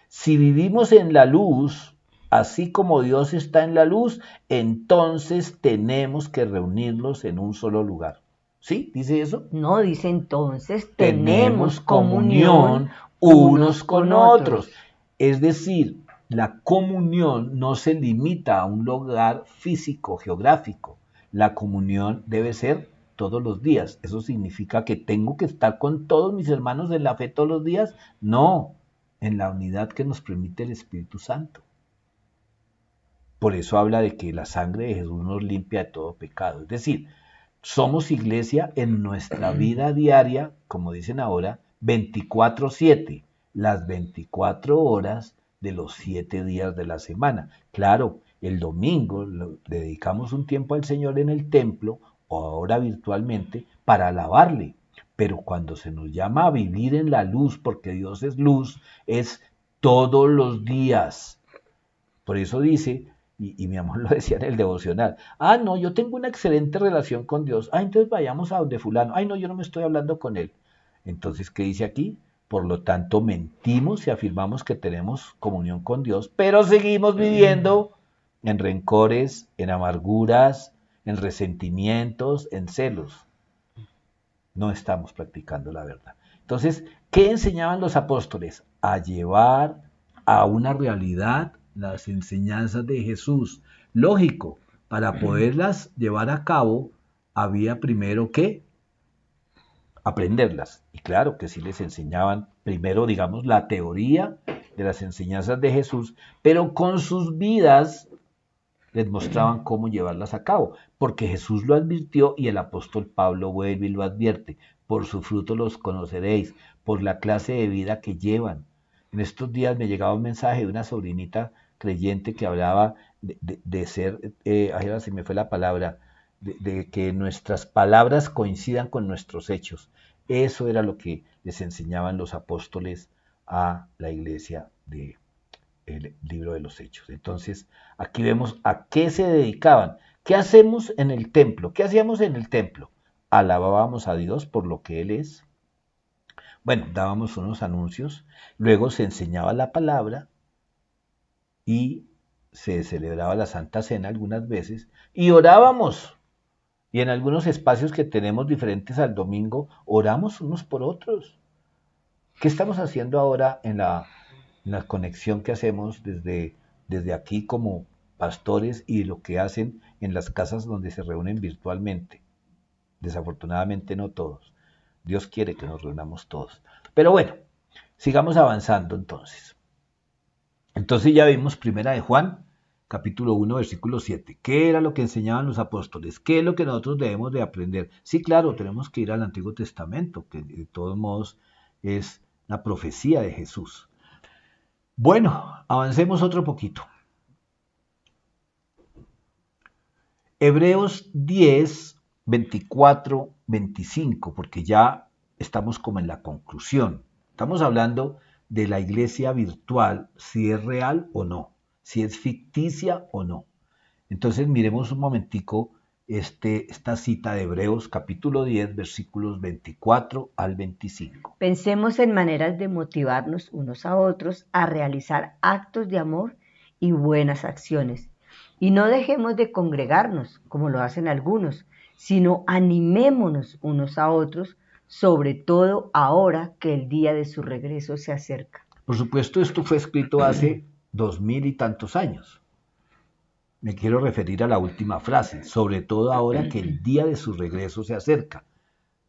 Si vivimos en la luz, así como Dios está en la luz, entonces tenemos que reunirnos en un solo lugar. ¿Sí? ¿Dice eso? No, dice entonces, Tenemos tenemos comunión unos con otros. Es decir, la comunión no se limita a un lugar físico, geográfico. La comunión debe ser todos los días. ¿Eso significa que tengo que estar con todos mis hermanos en la fe todos los días? No, en la unidad que nos permite el Espíritu Santo. Por eso habla de que la sangre de Jesús nos limpia de todo pecado. Es decir, somos iglesia en nuestra vida diaria, como dicen ahora, 24/7, las 24 horas de los 7 días de la semana. Claro, el domingo dedicamos un tiempo al Señor en el templo o ahora virtualmente para alabarle. Pero cuando se nos llama a vivir en la luz, porque Dios es luz, es todos los días. Por eso dice, y mi amor lo decía en el devocional, no, yo tengo una excelente relación con Dios, entonces vayamos a donde fulano, no, yo no me estoy hablando con él. Entonces, ¿qué dice aquí? Por lo tanto, mentimos y afirmamos que tenemos comunión con Dios, pero seguimos viviendo en rencores, en amarguras, en resentimientos, en celos. No estamos practicando la verdad. Entonces, ¿qué enseñaban los apóstoles? A llevar a una realidad las enseñanzas de Jesús. Lógico, para poderlas llevar a cabo, había primero que aprenderlas. Y claro que sí les enseñaban primero, digamos, la teoría de las enseñanzas de Jesús, pero con sus vidas les mostraban cómo llevarlas a cabo, porque Jesús lo advirtió y el apóstol Pablo vuelve y lo advierte. Por su fruto los conoceréis, por la clase de vida que llevan. En estos días me llegaba un mensaje de una sobrinita creyente que hablaba de ser, ahora se me fue la palabra, de que nuestras palabras coincidan con nuestros hechos. Eso era lo que les enseñaban los apóstoles a la iglesia de el libro de los Hechos. Entonces, aquí vemos a qué se dedicaban. ¿Qué hacemos en el templo? ¿Qué hacíamos en el templo? Alabábamos a Dios por lo que Él es. Bueno, dábamos unos anuncios, luego se enseñaba la palabra y se celebraba la Santa Cena algunas veces y orábamos. Y en algunos espacios que tenemos diferentes al domingo, oramos unos por otros. ¿Qué estamos haciendo ahora en la conexión que hacemos desde aquí como pastores y lo que hacen en las casas donde se reúnen virtualmente? Desafortunadamente no todos. Dios quiere que nos reunamos todos. Pero bueno, sigamos avanzando entonces. Entonces ya vimos primera de Juan, capítulo 1, versículo 7. ¿Qué era lo que enseñaban los apóstoles? ¿Qué es lo que nosotros debemos de aprender? Sí, claro, tenemos que ir al Antiguo Testamento, que de todos modos es la profecía de Jesús. Bueno, avancemos otro poquito. Hebreos 10, 24, 25, porque ya estamos como en la conclusión. Estamos hablando de la iglesia virtual, si es real o no, si es ficticia o no. Entonces miremos un momentico esta cita de Hebreos capítulo 10, versículos 24 al 25. Pensemos en maneras de motivarnos unos a otros a realizar actos de amor y buenas acciones. Y no dejemos de congregarnos, como lo hacen algunos, sino animémonos unos a otros, sobre todo ahora que el día de su regreso se acerca. Por supuesto, esto fue escrito hace 2000 y tantos años. Me quiero referir a la última frase, sobre todo ahora que el día de su regreso se acerca.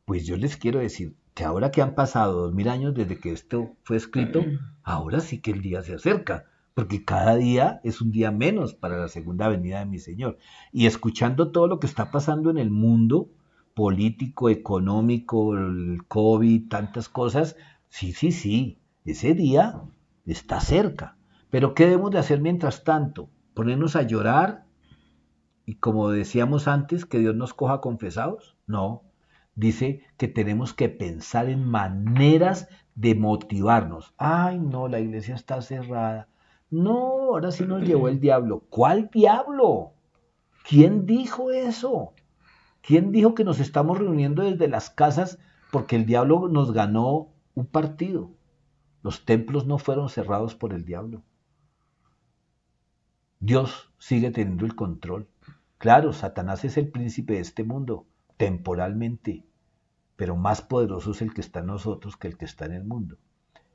Pues yo les quiero decir que ahora que han pasado 2000 años desde que esto fue escrito, ahora sí que el día se acerca, porque cada día es un día menos para la segunda venida de mi Señor. Y escuchando todo lo que está pasando en el mundo político, económico, el COVID, tantas cosas, sí, ese día está cerca. Pero ¿qué debemos de hacer mientras tanto? ¿Ponernos a llorar y como decíamos antes, que Dios nos coja confesados? No, dice que tenemos que pensar en maneras de motivarnos. Ay, no, la iglesia está cerrada. No, ahora sí nos llevó el diablo. ¿Cuál diablo? ¿Quién dijo eso? ¿Quién dijo que nos estamos reuniendo desde las casas porque el diablo nos ganó un partido? Los templos no fueron cerrados por el diablo. Dios sigue teniendo el control. Claro, Satanás es el príncipe de este mundo, temporalmente, pero más poderoso es el que está en nosotros que el que está en el mundo.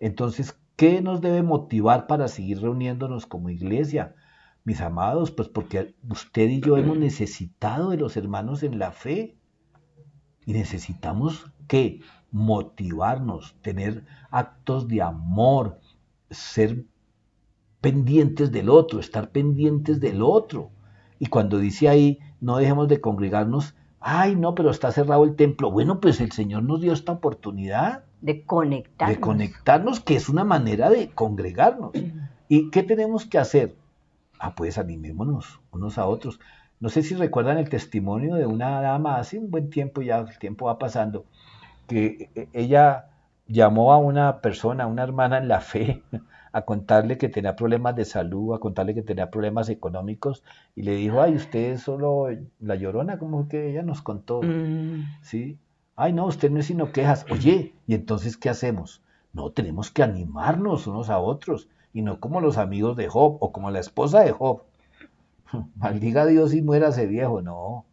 Entonces, ¿Qué nos debe motivar para seguir reuniéndonos como iglesia? Mis amados, pues porque usted y yo hemos necesitado de los hermanos en la fe y necesitamos que motivarnos, tener actos de amor, ser pendientes del otro, estar pendientes del otro. Y cuando dice ahí, no dejemos de congregarnos, ay, no, pero está cerrado el templo. Bueno, pues el Señor nos dio esta oportunidad de de conectarnos. conectarnos, que es una manera de congregarnos. ¿Y qué tenemos que hacer? Ah, pues animémonos unos a otros. No sé si recuerdan el testimonio de una dama hace un buen tiempo, ya el tiempo va pasando, que ella llamó a una persona, a una hermana en la fe, a contarle que tenía problemas de salud, a contarle que tenía problemas económicos, y le dijo, ay, usted es solo la llorona, como que ella nos contó, Mm, ¿sí? Ay, no, usted no es sino quejas. Oye, ¿y entonces qué hacemos? No, tenemos que animarnos unos a otros, y no como los amigos de Job, o como la esposa de Job. Maldiga a Dios y muérase viejo, no.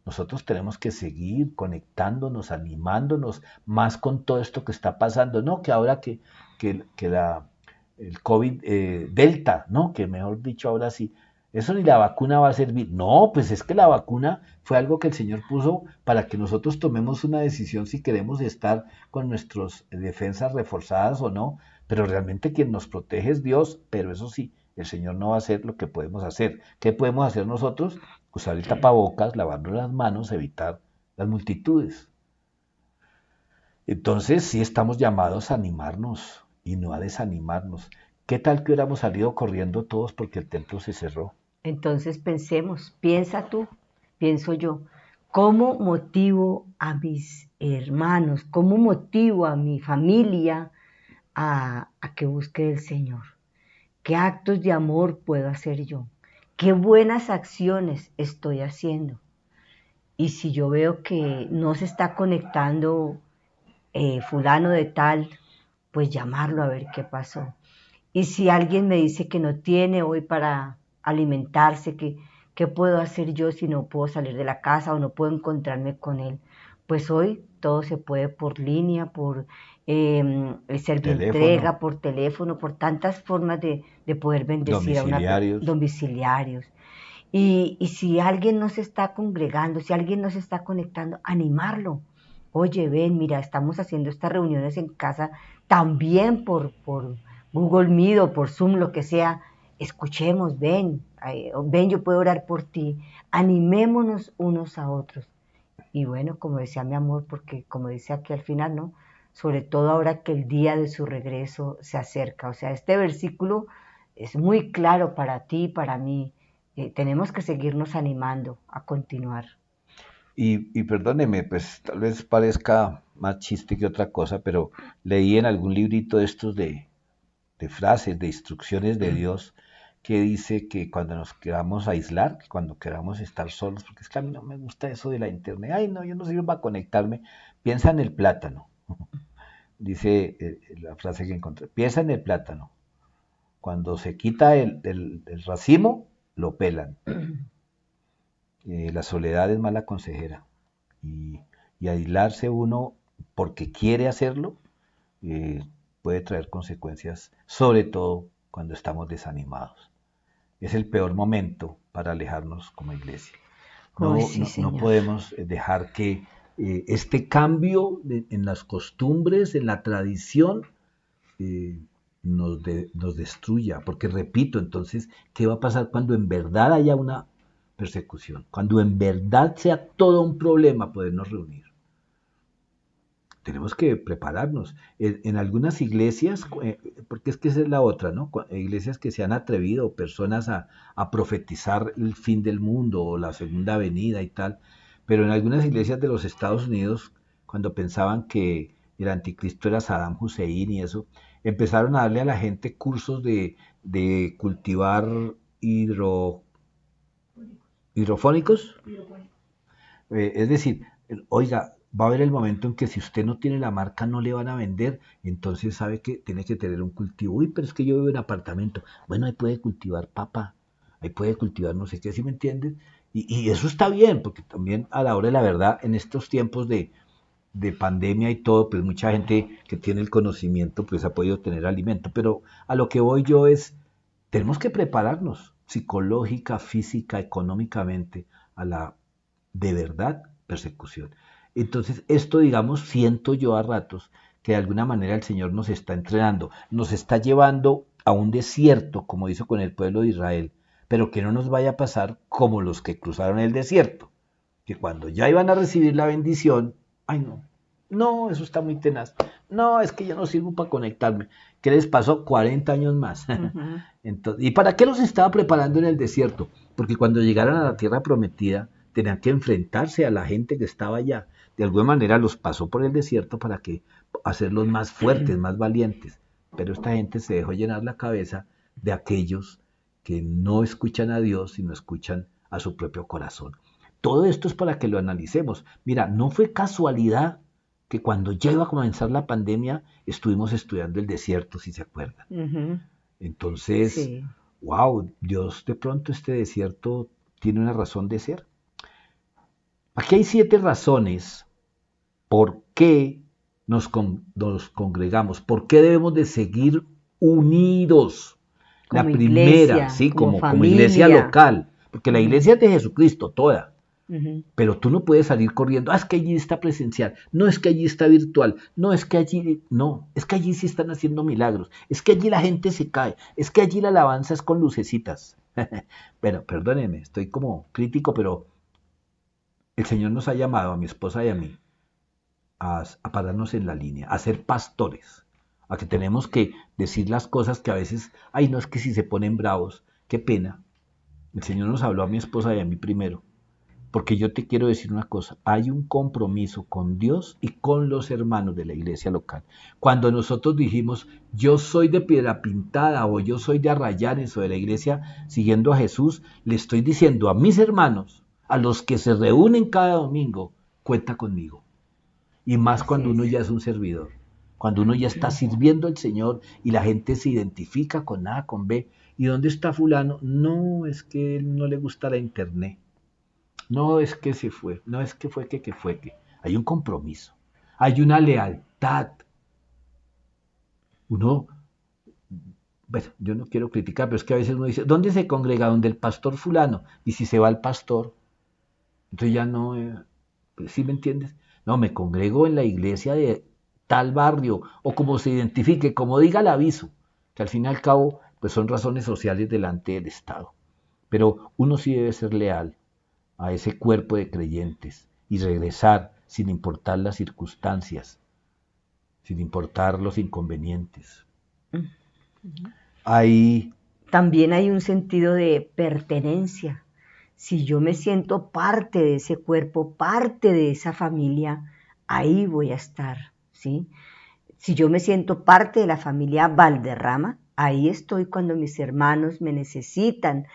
Nosotros tenemos que seguir conectándonos, animándonos más con todo esto que está pasando, ¿no? Que ahora que el COVID Delta, ¿no? Que mejor dicho, ahora sí, eso ni la vacuna va a servir. No, pues es que la vacuna fue algo que el Señor puso para que nosotros tomemos una decisión si queremos estar con nuestras defensas reforzadas o no, pero realmente quien nos protege es Dios, pero eso sí, el Señor no va a hacer lo que podemos hacer. ¿Qué podemos hacer nosotros? Usar el tapabocas, lavarnos las manos, evitar las multitudes. Entonces sí estamos llamados a animarnos y no a desanimarnos. ¿Qué tal que hubiéramos salido corriendo todos porque el templo se cerró? Entonces pensemos, piensa tú, pienso yo, ¿cómo motivo a mis hermanos? ¿Cómo motivo a mi familia a que busque el Señor? ¿Qué actos de amor puedo hacer yo? ¿Qué buenas acciones estoy haciendo? Y si yo veo que no se está conectando fulano de tal, pues llamarlo a ver qué pasó. Y si alguien me dice que no tiene hoy para alimentarse, ¿qué puedo hacer yo si no puedo salir de la casa o no puedo encontrarme con él? Pues hoy todo se puede por línea, por el Teléfono, Servientrega, por teléfono, por tantas formas de poder bendecir a una domiciliarios. domiciliarios. Y si alguien no se está congregando, si alguien no se está conectando, animarlo. Oye, ven, mira, estamos haciendo estas reuniones en casa también por Google Meet o por Zoom, lo que sea. Escuchemos, ven, ven, yo puedo orar por ti. Animémonos unos a otros. Y bueno, como decía mi amor, porque como dice aquí al final, ¿no? Sobre todo ahora que el día de su regreso se acerca. O sea, este versículo es muy claro para ti y para mí. Tenemos que seguirnos animando a continuar. Y perdóneme, pues tal vez parezca más chiste que otra cosa, pero leí en algún librito de estos de frases, de instrucciones de Dios, que dice que cuando nos queramos aislar, que cuando queramos estar solos, porque es que a mí no me gusta eso de la internet, ay no, yo no sirvo para conectarme, piensa en el plátano, dice la frase que encontré, piensa en el plátano, cuando se quita el racimo, lo pelan, la soledad es mala consejera, y, y aislarse uno porque quiere hacerlo, eh, puede traer consecuencias, sobre todo cuando estamos desanimados. Es el peor momento para alejarnos como iglesia. Hoy No, sí, no, no Señor. podemos dejar que este cambio en las costumbres, en la tradición, eh, nos destruya. Porque repito, entonces, ¿qué va a pasar cuando en verdad haya una persecución? Cuando en verdad sea todo un problema podernos reunir. Tenemos que prepararnos. En algunas iglesias, porque es que esa es la otra, ¿no? Iglesias que se han atrevido, personas a profetizar el fin del mundo o la segunda venida y tal, pero en algunas iglesias de los Estados Unidos, cuando pensaban que el anticristo era Saddam Hussein y eso, empezaron a darle a la gente cursos de cultivar hidro, hidrofónicos, es decir, oiga, va a haber el momento en que si usted no tiene la marca no le van a vender, entonces sabe que tiene que tener un cultivo. Uy, pero es que yo vivo en apartamento. Bueno, ahí puede cultivar papa, ahí puede cultivar no sé qué, ¿sí me entiendes? Y eso está bien, porque también a la hora de la verdad, en estos tiempos de pandemia y todo, pues mucha gente que tiene el conocimiento pues ha podido tener alimento, pero a lo que voy yo es, tenemos que prepararnos psicológica, física, económicamente a la de verdad persecución. Entonces, esto, digamos, siento yo a ratos que de alguna manera el Señor nos está entrenando, nos está llevando a un desierto, como hizo con el pueblo de Israel, pero que no nos vaya a pasar como los que cruzaron el desierto, que cuando ya iban a recibir la bendición, ay no, no, eso está muy tenaz, no, es que yo no sirvo para conectarme. ¿Qué les pasó? 40 años más. Ujú. Entonces, ¿y para qué los estaba preparando en el desierto? Porque cuando llegaran a la tierra prometida, tenían que enfrentarse a la gente que estaba allá. De alguna manera los pasó por el desierto para que hacerlos más fuertes, más valientes. Pero esta gente se dejó llenar la cabeza de aquellos que no escuchan a Dios, sino escuchan a su propio corazón. Todo esto es para que lo analicemos. Mira, no fue casualidad que cuando ya iba a comenzar la pandemia estuvimos estudiando el desierto, si se acuerdan. Ujú. Entonces, Sí, wow, Dios de pronto este desierto tiene una razón de ser. Aquí hay 7 razones por qué nos congregamos, por qué debemos de seguir unidos. como La primera, iglesia, sí, como como iglesia familia. local, porque la Ujú, iglesia es de Jesucristo toda. ujú. Pero tú no puedes salir corriendo, es que allí está presencial, no es que allí está virtual, no es que allí, no, es que allí sí están haciendo milagros, es que allí la gente se cae, es que allí la alabanza es con lucecitas. Bueno, perdónenme, estoy como crítico, pero el Señor nos ha llamado a mi esposa y a mí a pararnos en la línea, a ser pastores, a que tenemos que decir las cosas que a veces, ay, no es que si se ponen bravos, qué pena. El Señor nos habló a mi esposa y a mí primero. Porque yo te quiero decir una cosa, hay un compromiso con Dios y con los hermanos de la iglesia local. Cuando nosotros dijimos, yo soy de Piedra Pintada o yo soy de Arrayanes o de la iglesia siguiendo a Jesús, le estoy diciendo a mis hermanos, a los que se reúnen cada domingo, cuenta conmigo. Y más Así cuando uno es. ya es un servidor, cuando uno ya está sirviendo al Señor y la gente se identifica con A, con B. ¿Y dónde está fulano? No, es que él no le gusta la internet. No es que se fue, no es que fue que fue que. Hay un compromiso, hay una lealtad. Uno, bueno, yo no quiero criticar, pero es que a veces uno dice, ¿dónde se congrega? Donde el pastor fulano. Y si se va el pastor, entonces ya no, pues, ¿sí me entiendes? No, me congrego en la iglesia de tal barrio, o como se identifique, como diga el aviso, que al fin y al cabo, pues son razones sociales delante del Estado. Pero uno sí debe ser leal a ese cuerpo de creyentes y regresar sin importar las circunstancias, sin importar los inconvenientes. Ujú. Hay, También hay un sentido de pertenencia. Si yo me siento parte de ese cuerpo, parte de esa familia, ahí voy a estar, ¿sí? Si yo me siento parte de la familia Valderrama, ahí estoy cuando mis hermanos me necesitan,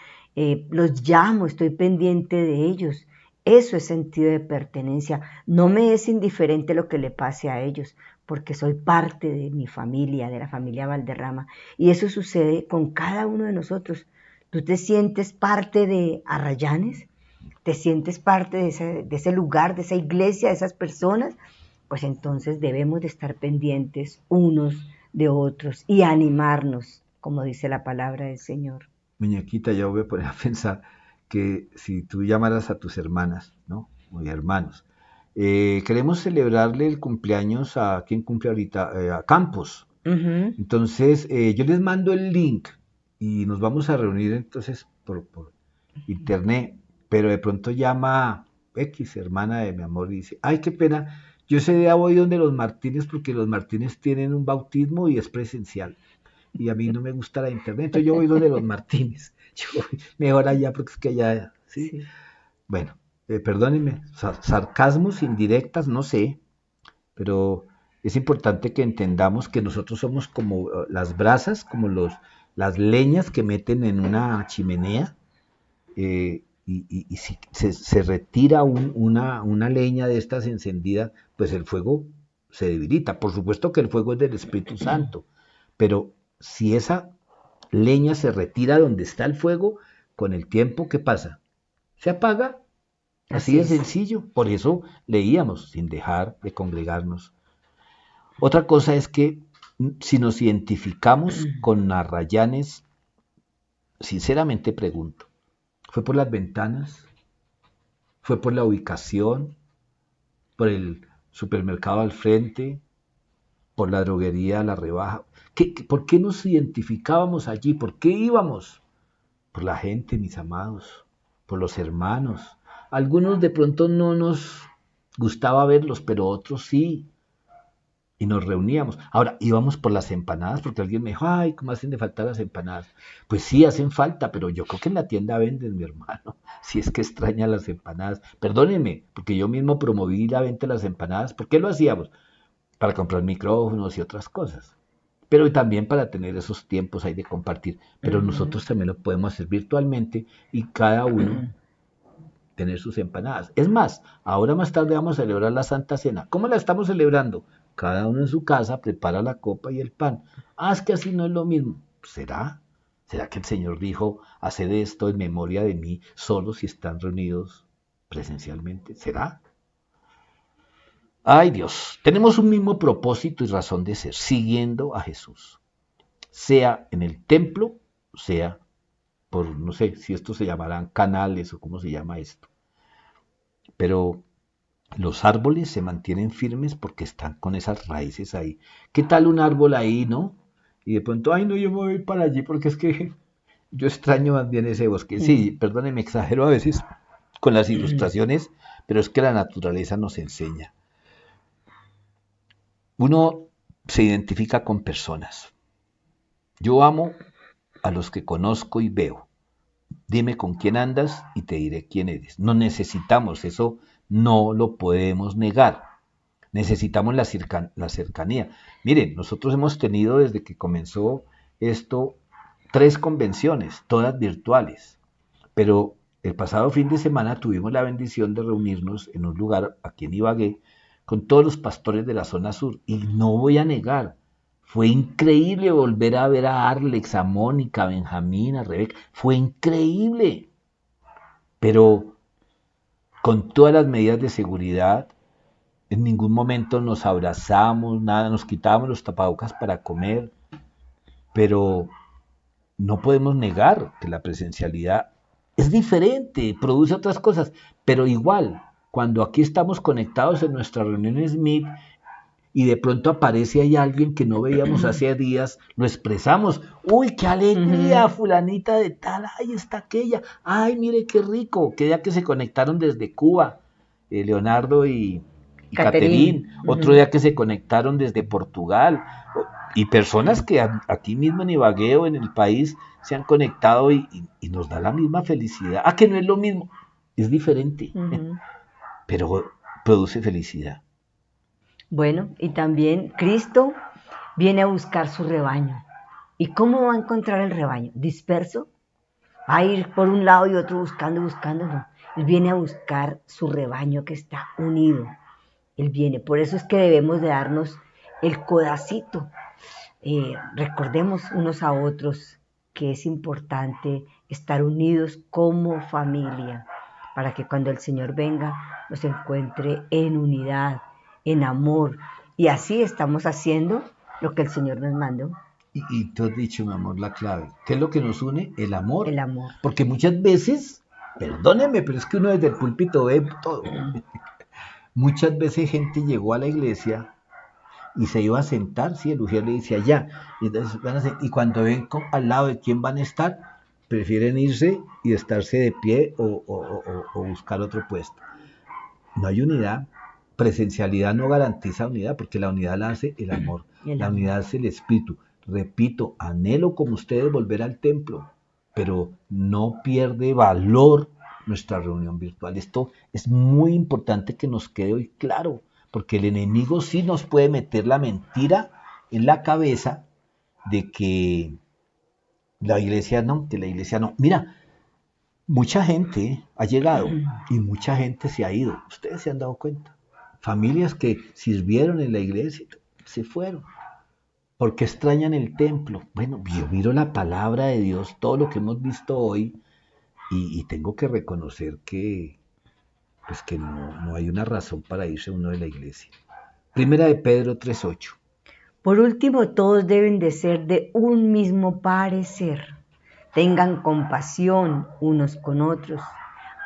los llamo, estoy pendiente de ellos. Eso es sentido de pertenencia. No me es indiferente lo que le pase a ellos, porque soy parte de mi familia, de la familia Valderrama. Y eso sucede con cada uno de nosotros. ¿Tú te sientes parte de Arrayanes? ¿Te sientes parte de ese lugar, de esa iglesia, de esas personas? Pues entonces debemos de estar pendientes unos de otros y animarnos, como dice la palabra del Señor. muñequita, ya voy a poner a pensar que si tú llamaras a tus hermanas, ¿no? O hermanos, queremos celebrarle el cumpleaños a quien cumple ahorita, a Campos. Ujú. Entonces, yo les mando el link y nos vamos a reunir entonces por internet, pero de pronto llama X, hermana de mi amor, y dice, ay, qué pena, yo ese día voy donde los Martínez porque los Martínez tienen un bautismo y es presencial. Y a mí no me gusta la internet, entonces yo voy donde los Martínez. Yo voy mejor allá porque es que allá, ¿sí? Sí. Bueno, perdónenme, sarcasmos indirectas, no sé, pero es importante que entendamos que nosotros somos como las brasas, como las leñas que meten en una chimenea, y si se retira una leña de estas encendida, pues el fuego se debilita. Por supuesto que el fuego es del Espíritu Santo, pero si esa leña se retira donde está el fuego, con el tiempo, ¿qué pasa? Se apaga Así Así de es. sencillo. Por eso leíamos sin dejar de congregarnos. Otra cosa es que si nos identificamos con Narrayanes, sinceramente pregunto, ¿fue por las ventanas? ¿Fue por la ubicación? ¿Por el supermercado al frente? ¿Por la droguería a la rebaja? ¿Por qué nos identificábamos allí? ¿Por qué íbamos? Por la gente, mis amados, por los hermanos. Algunos de pronto no nos gustaba verlos, pero otros sí. Y nos reuníamos. Ahora, íbamos por las empanadas, porque alguien me dijo, ay, ¿cómo hacen de falta las empanadas? Pues sí, hacen falta, pero yo creo que en la tienda venden, mi hermano, si es que extraña las empanadas. Perdónenme, porque yo mismo promoví la venta de las empanadas. ¿Por qué lo hacíamos? Para comprar micrófonos y otras cosas. Pero también para tener esos tiempos ahí de compartir. Pero Ujú. nosotros también lo podemos hacer virtualmente y cada uno tener sus empanadas. Es más, ahora más tarde vamos a celebrar la Santa Cena. ¿Cómo la estamos celebrando? Cada uno en su casa prepara la copa y el pan. Ah, es que así no es lo mismo. ¿Será? ¿Será que el Señor dijo, haced esto en memoria de mí, solo si están reunidos presencialmente? ¿Será? Ay Dios, tenemos un mismo propósito y razón de ser, siguiendo a Jesús, sea en el templo, sea por, no sé si esto se llamarán canales o cómo se llama esto, pero los árboles se mantienen firmes porque están con esas raíces ahí. ¿Qué tal un árbol ahí, no? Y de pronto, ay no, yo me voy para allí porque es que yo extraño más bien ese bosque. Sí, perdónenme, exagero a veces con las ilustraciones, pero es que la naturaleza nos enseña. Uno se identifica con personas. Yo amo a los que conozco y veo. Dime con quién andas y te diré quién eres. No necesitamos, eso no lo podemos negar. Necesitamos la cercanía. Miren, nosotros hemos tenido desde que comenzó esto 3 convenciones, todas virtuales, pero el pasado fin de semana tuvimos la bendición de reunirnos en un lugar aquí en Ibagué con todos los pastores de la zona sur y no voy a negar, fue increíble volver a ver a Arlex, a Mónica, a Benjamín, a Rebeca, fue increíble, pero con todas las medidas de seguridad. En ningún momento nos abrazamos, nada, nos quitábamos los tapabocas para comer, pero no podemos negar que la presencialidad es diferente, produce otras cosas, pero igual, cuando aquí estamos conectados en nuestras reuniones Meet y de pronto aparece ahí alguien que no veíamos hace días, lo expresamos, uy, qué alegría, Ujú. fulanita de tal, ay, está aquella, ay, mire qué rico, que ya que se conectaron desde Cuba, Leonardo y Caterín. Caterín, otro Ujú. día que se conectaron desde Portugal, y personas que aquí mismo en Ibagué o en el país se han conectado y nos da la misma felicidad. Ah, que no es lo mismo, es diferente, Ujú. pero produce felicidad. Bueno, y también Cristo viene a buscar su rebaño. ¿Y cómo va a encontrar el rebaño? ¿Disperso? ¿Va a ir por un lado y otro buscando y buscando? No. Él viene a buscar su rebaño que está unido. Él viene. Por eso es que debemos de darnos el codacito. Recordemos unos a otros que es importante estar unidos como familia para que cuando el Señor venga nos encuentre en unidad, en amor. Y así estamos haciendo lo que el Señor nos mandó, Y tú has dicho, mi amor, la clave. ¿Qué es lo que nos une? El amor. el amor. Porque muchas veces, perdónenme, pero es que uno desde el púlpito ve todo. Muchas veces gente llegó a la iglesia y se iba a sentar, sí, el ujier le dice allá. Y, entonces y cuando ven al lado de quién van a estar, prefieren irse y estarse de pie o buscar otro puesto. No hay unidad. Presencialidad no garantiza unidad porque la unidad la hace el amor, El la amor. unidad hace el espíritu. Repito, anhelo como ustedes volver al templo, pero no pierde valor nuestra reunión virtual. Esto es muy importante que nos quede hoy claro, porque el enemigo sí nos puede meter la mentira en la cabeza de que la iglesia no, que la iglesia no. Mira, mucha gente ha llegado y mucha gente se ha ido. Ustedes se han dado cuenta. Familias que sirvieron en la iglesia se fueron porque extrañan el templo. Bueno, yo miro la palabra de Dios, todo lo que hemos visto hoy, y tengo que reconocer que pues que no hay una razón para irse uno de la iglesia. Primera de Pedro 3:8. Por último, todos deben de ser de un mismo parecer. Tengan compasión unos con otros.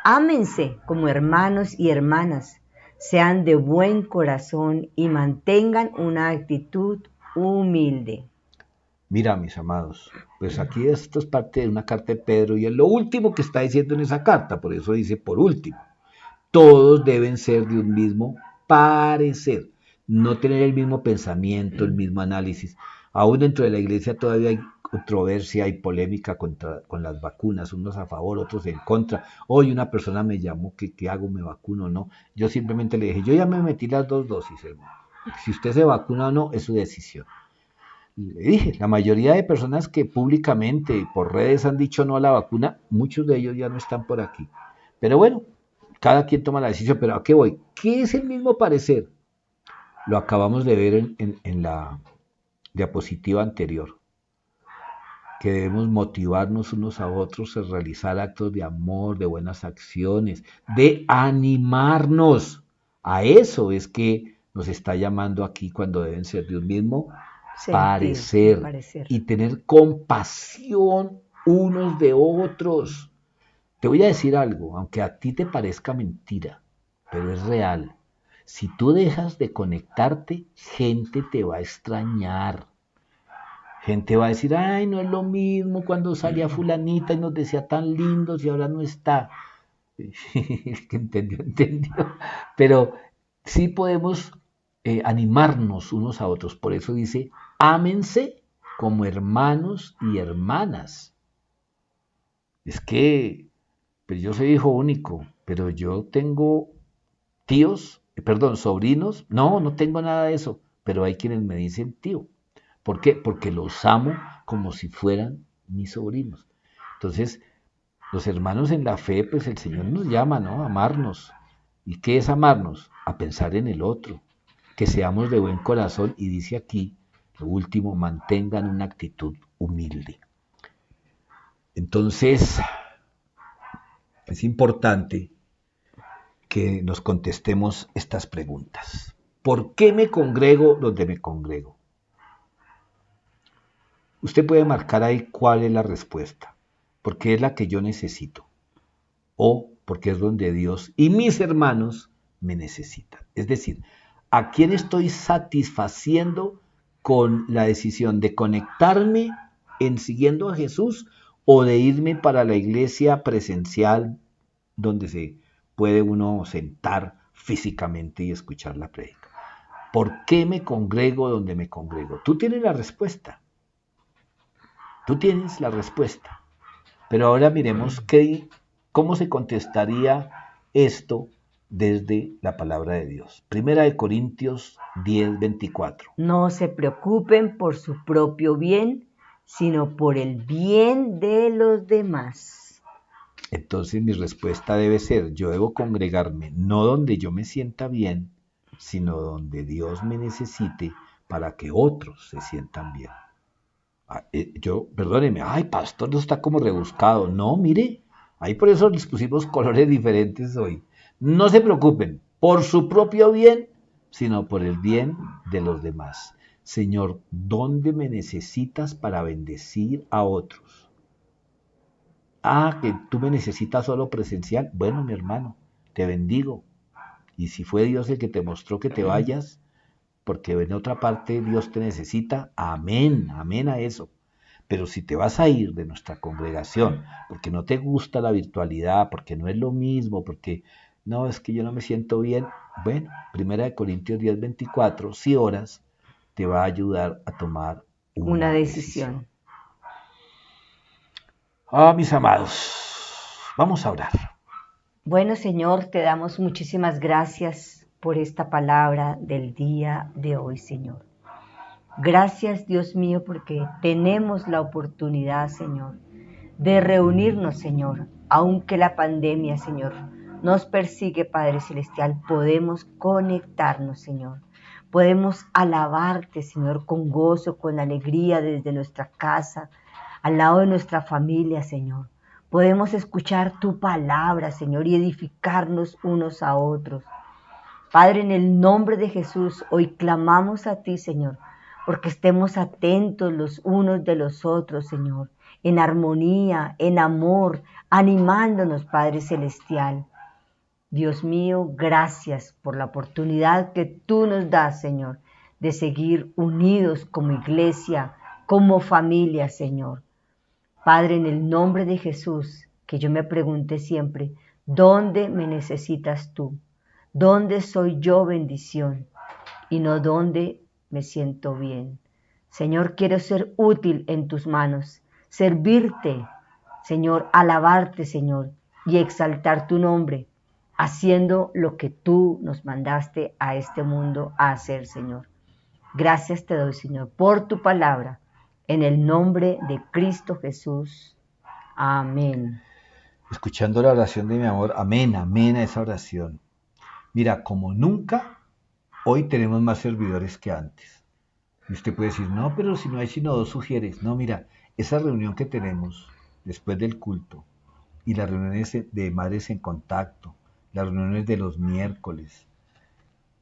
Ámense como hermanos y hermanas. Sean de buen corazón y mantengan una actitud humilde. Mira, mis amados, pues aquí esto es parte de una carta de Pedro y es lo último que está diciendo en esa carta, por eso dice por último. Todos deben ser de un mismo parecer, no tener el mismo pensamiento, el mismo análisis. Aún dentro de la iglesia todavía hay controversia y polémica con las vacunas, unos a favor, otros en contra. Hoy una persona me llamó que qué hago, me vacuno o no. Yo simplemente le dije, yo ya me metí las 2 dosis, hermano. Si usted se vacuna o no, es su decisión. Y le dije, la mayoría de personas que públicamente y por redes han dicho no a la vacuna, muchos de ellos ya no están por aquí. Pero bueno, cada quien toma la decisión, pero ¿a qué voy? ¿Qué es el mismo parecer? Lo acabamos de ver en la diapositiva anterior, que debemos motivarnos unos a otros a realizar actos de amor, de buenas acciones, de animarnos. A eso es que nos está llamando aquí cuando deben ser de un mismo Sentir, un parecer parecer. y tener compasión unos de otros. Te voy a decir algo, aunque a ti te parezca mentira, pero es real. Si tú dejas de conectarte, gente te va a extrañar. Gente va a decir, ay, no es lo mismo cuando salía fulanita y nos decía tan lindos y ahora no está. El que entendió, entendió. Pero sí podemos animarnos unos a otros. Por eso dice, ámense como hermanos y hermanas. Es que pues yo soy hijo único, pero yo tengo tíos, sobrinos. No tengo nada de eso, pero hay quienes me dicen tío. ¿Por qué? Porque los amo como si fueran mis sobrinos. Entonces, los hermanos en la fe, pues el Señor nos llama, ¿no? A amarnos. ¿Y qué es amarnos? A pensar en el otro, que seamos de buen corazón y dice aquí, lo último, mantengan una actitud humilde. Entonces, es importante que nos contestemos estas preguntas. ¿Por qué me congrego donde me congrego? Usted puede marcar ahí cuál es la respuesta, porque es la que yo necesito, o porque es donde Dios y mis hermanos me necesitan. Es decir, ¿a quién estoy satisfaciendo con la decisión de conectarme en siguiendo a Jesús o de irme para la iglesia presencial donde se puede uno sentar físicamente y escuchar la prédica? ¿Por qué me congrego donde me congrego? Tú tienes la respuesta. Tú tienes la respuesta. Pero ahora miremos cómo se contestaría esto desde la palabra de Dios. Primera de Corintios 10:24. No se preocupen por su propio bien, sino por el bien de los demás. Entonces mi respuesta debe ser, yo debo congregarme no donde yo me sienta bien, sino donde Dios me necesite para que otros se sientan bien. Perdóneme, ay, pastor, no está como rebuscado. No, mire, ahí por eso les pusimos colores diferentes hoy. No se preocupen por su propio bien, sino por el bien de los demás. Señor, ¿dónde me necesitas para bendecir a otros? Ah, que tú me necesitas solo presencial. Bueno, mi hermano, te bendigo. Y si fue Dios el que te mostró que te vayas, porque en otra parte Dios te necesita, amén, amén a eso. Pero si te vas a ir de nuestra congregación porque no te gusta la virtualidad, porque no es lo mismo, porque no, es que yo no me siento bien, bueno, Primera de Corintios 10:24, si oras, te va a ayudar a tomar Una una decisión. decisión. Ah, mis amados, vamos a orar. Bueno, Señor, te damos muchísimas gracias por esta palabra del día de hoy, Señor. Gracias, Dios mío, porque tenemos la oportunidad, Señor, de reunirnos, Señor. Aunque la pandemia, Señor, nos persigue, Padre Celestial, podemos conectarnos, Señor. Podemos alabarte, Señor, con gozo, con alegría desde nuestra casa, al lado de nuestra familia, Señor. podemos escuchar tu palabra, Señor, y edificarnos unos a otros. Padre, en el nombre de Jesús, hoy clamamos a ti, Señor, porque estemos atentos los unos de los otros, Señor, en armonía, en amor, animándonos, Padre Celestial. Dios mío, gracias por la oportunidad que tú nos das, Señor, de seguir unidos como iglesia, como familia, Señor. Padre, en el nombre de Jesús, que yo me pregunte siempre, ¿dónde me necesitas tú? ¿Dónde soy yo bendición? Y no dónde me siento bien. Señor, quiero ser útil en tus manos, servirte, Señor, alabarte, Señor, y exaltar tu nombre, haciendo lo que tú nos mandaste a este mundo a hacer, Señor. Gracias te doy, Señor, por tu palabra, en el nombre de Cristo Jesús. Amén. Escuchando la oración de mi amor, amén, amén a esa oración. Mira, como nunca, hoy tenemos más servidores que antes. Y usted puede decir, no, pero si no hay sino dos sugieres. No, mira, esa reunión que tenemos después del culto y las reuniones de Madres en Contacto, las reuniones de los miércoles,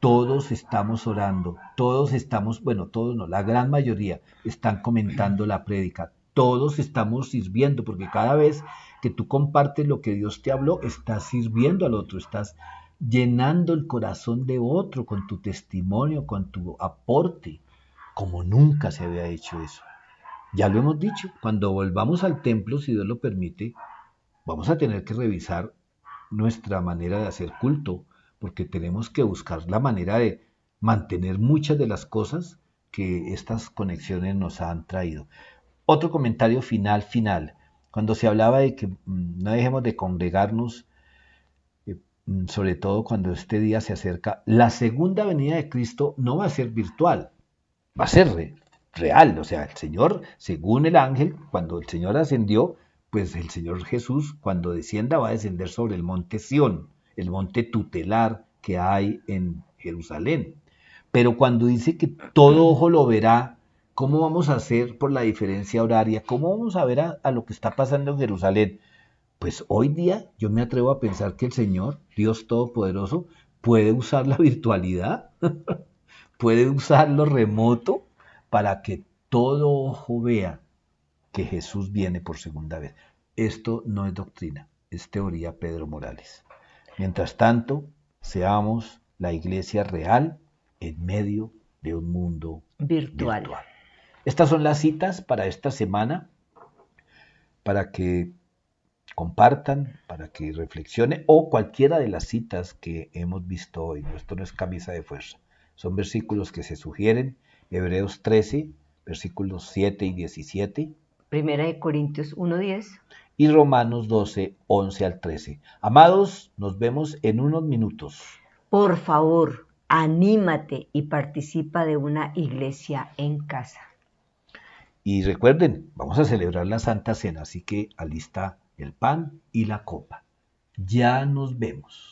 todos estamos orando, todos estamos, bueno, todos no, la gran mayoría están comentando la prédica, todos estamos sirviendo, porque cada vez que tú compartes lo que Dios te habló, estás sirviendo al otro, estás llenando el corazón de otro con tu testimonio, con tu aporte, como nunca se había hecho eso. Ya lo hemos dicho, cuando volvamos al templo, si Dios lo permite, vamos a tener que revisar nuestra manera de hacer culto, porque tenemos que buscar la manera de mantener muchas de las cosas que estas conexiones nos han traído. Otro comentario final, cuando se hablaba de que no dejemos de congregarnos, sobre todo cuando este día se acerca, la segunda venida de Cristo no va a ser virtual, va a ser real, o sea, el Señor, según el ángel, cuando el Señor ascendió, pues el Señor Jesús, cuando descienda, va a descender sobre el monte Sión, el monte tutelar que hay en Jerusalén. Pero cuando dice que todo ojo lo verá, ¿cómo vamos a hacer por la diferencia horaria? ¿Cómo vamos a ver a lo que está pasando en Jerusalén? Pues hoy día yo me atrevo a pensar que el Señor, Dios Todopoderoso, puede usar la virtualidad, puede usar lo remoto para que todo ojo vea que Jesús viene por segunda vez. Esto no es doctrina, es teoría Pedro Morales. Mientras tanto, seamos la iglesia real en medio de un mundo Virtual. Estas son las citas para esta semana, para que compartan, para que reflexionen, o cualquiera de las citas que hemos visto hoy. Esto no es camisa de fuerza, son versículos que se sugieren. Hebreos 13, versículos 7 y 17. Primera de Corintios 1:10. Y Romanos 12, 11 al 13. Amados, nos vemos en unos minutos. Por favor, anímate y participa de una iglesia en casa. Y recuerden, vamos a celebrar la Santa Cena, así que alista el pan y la copa. Ya nos vemos.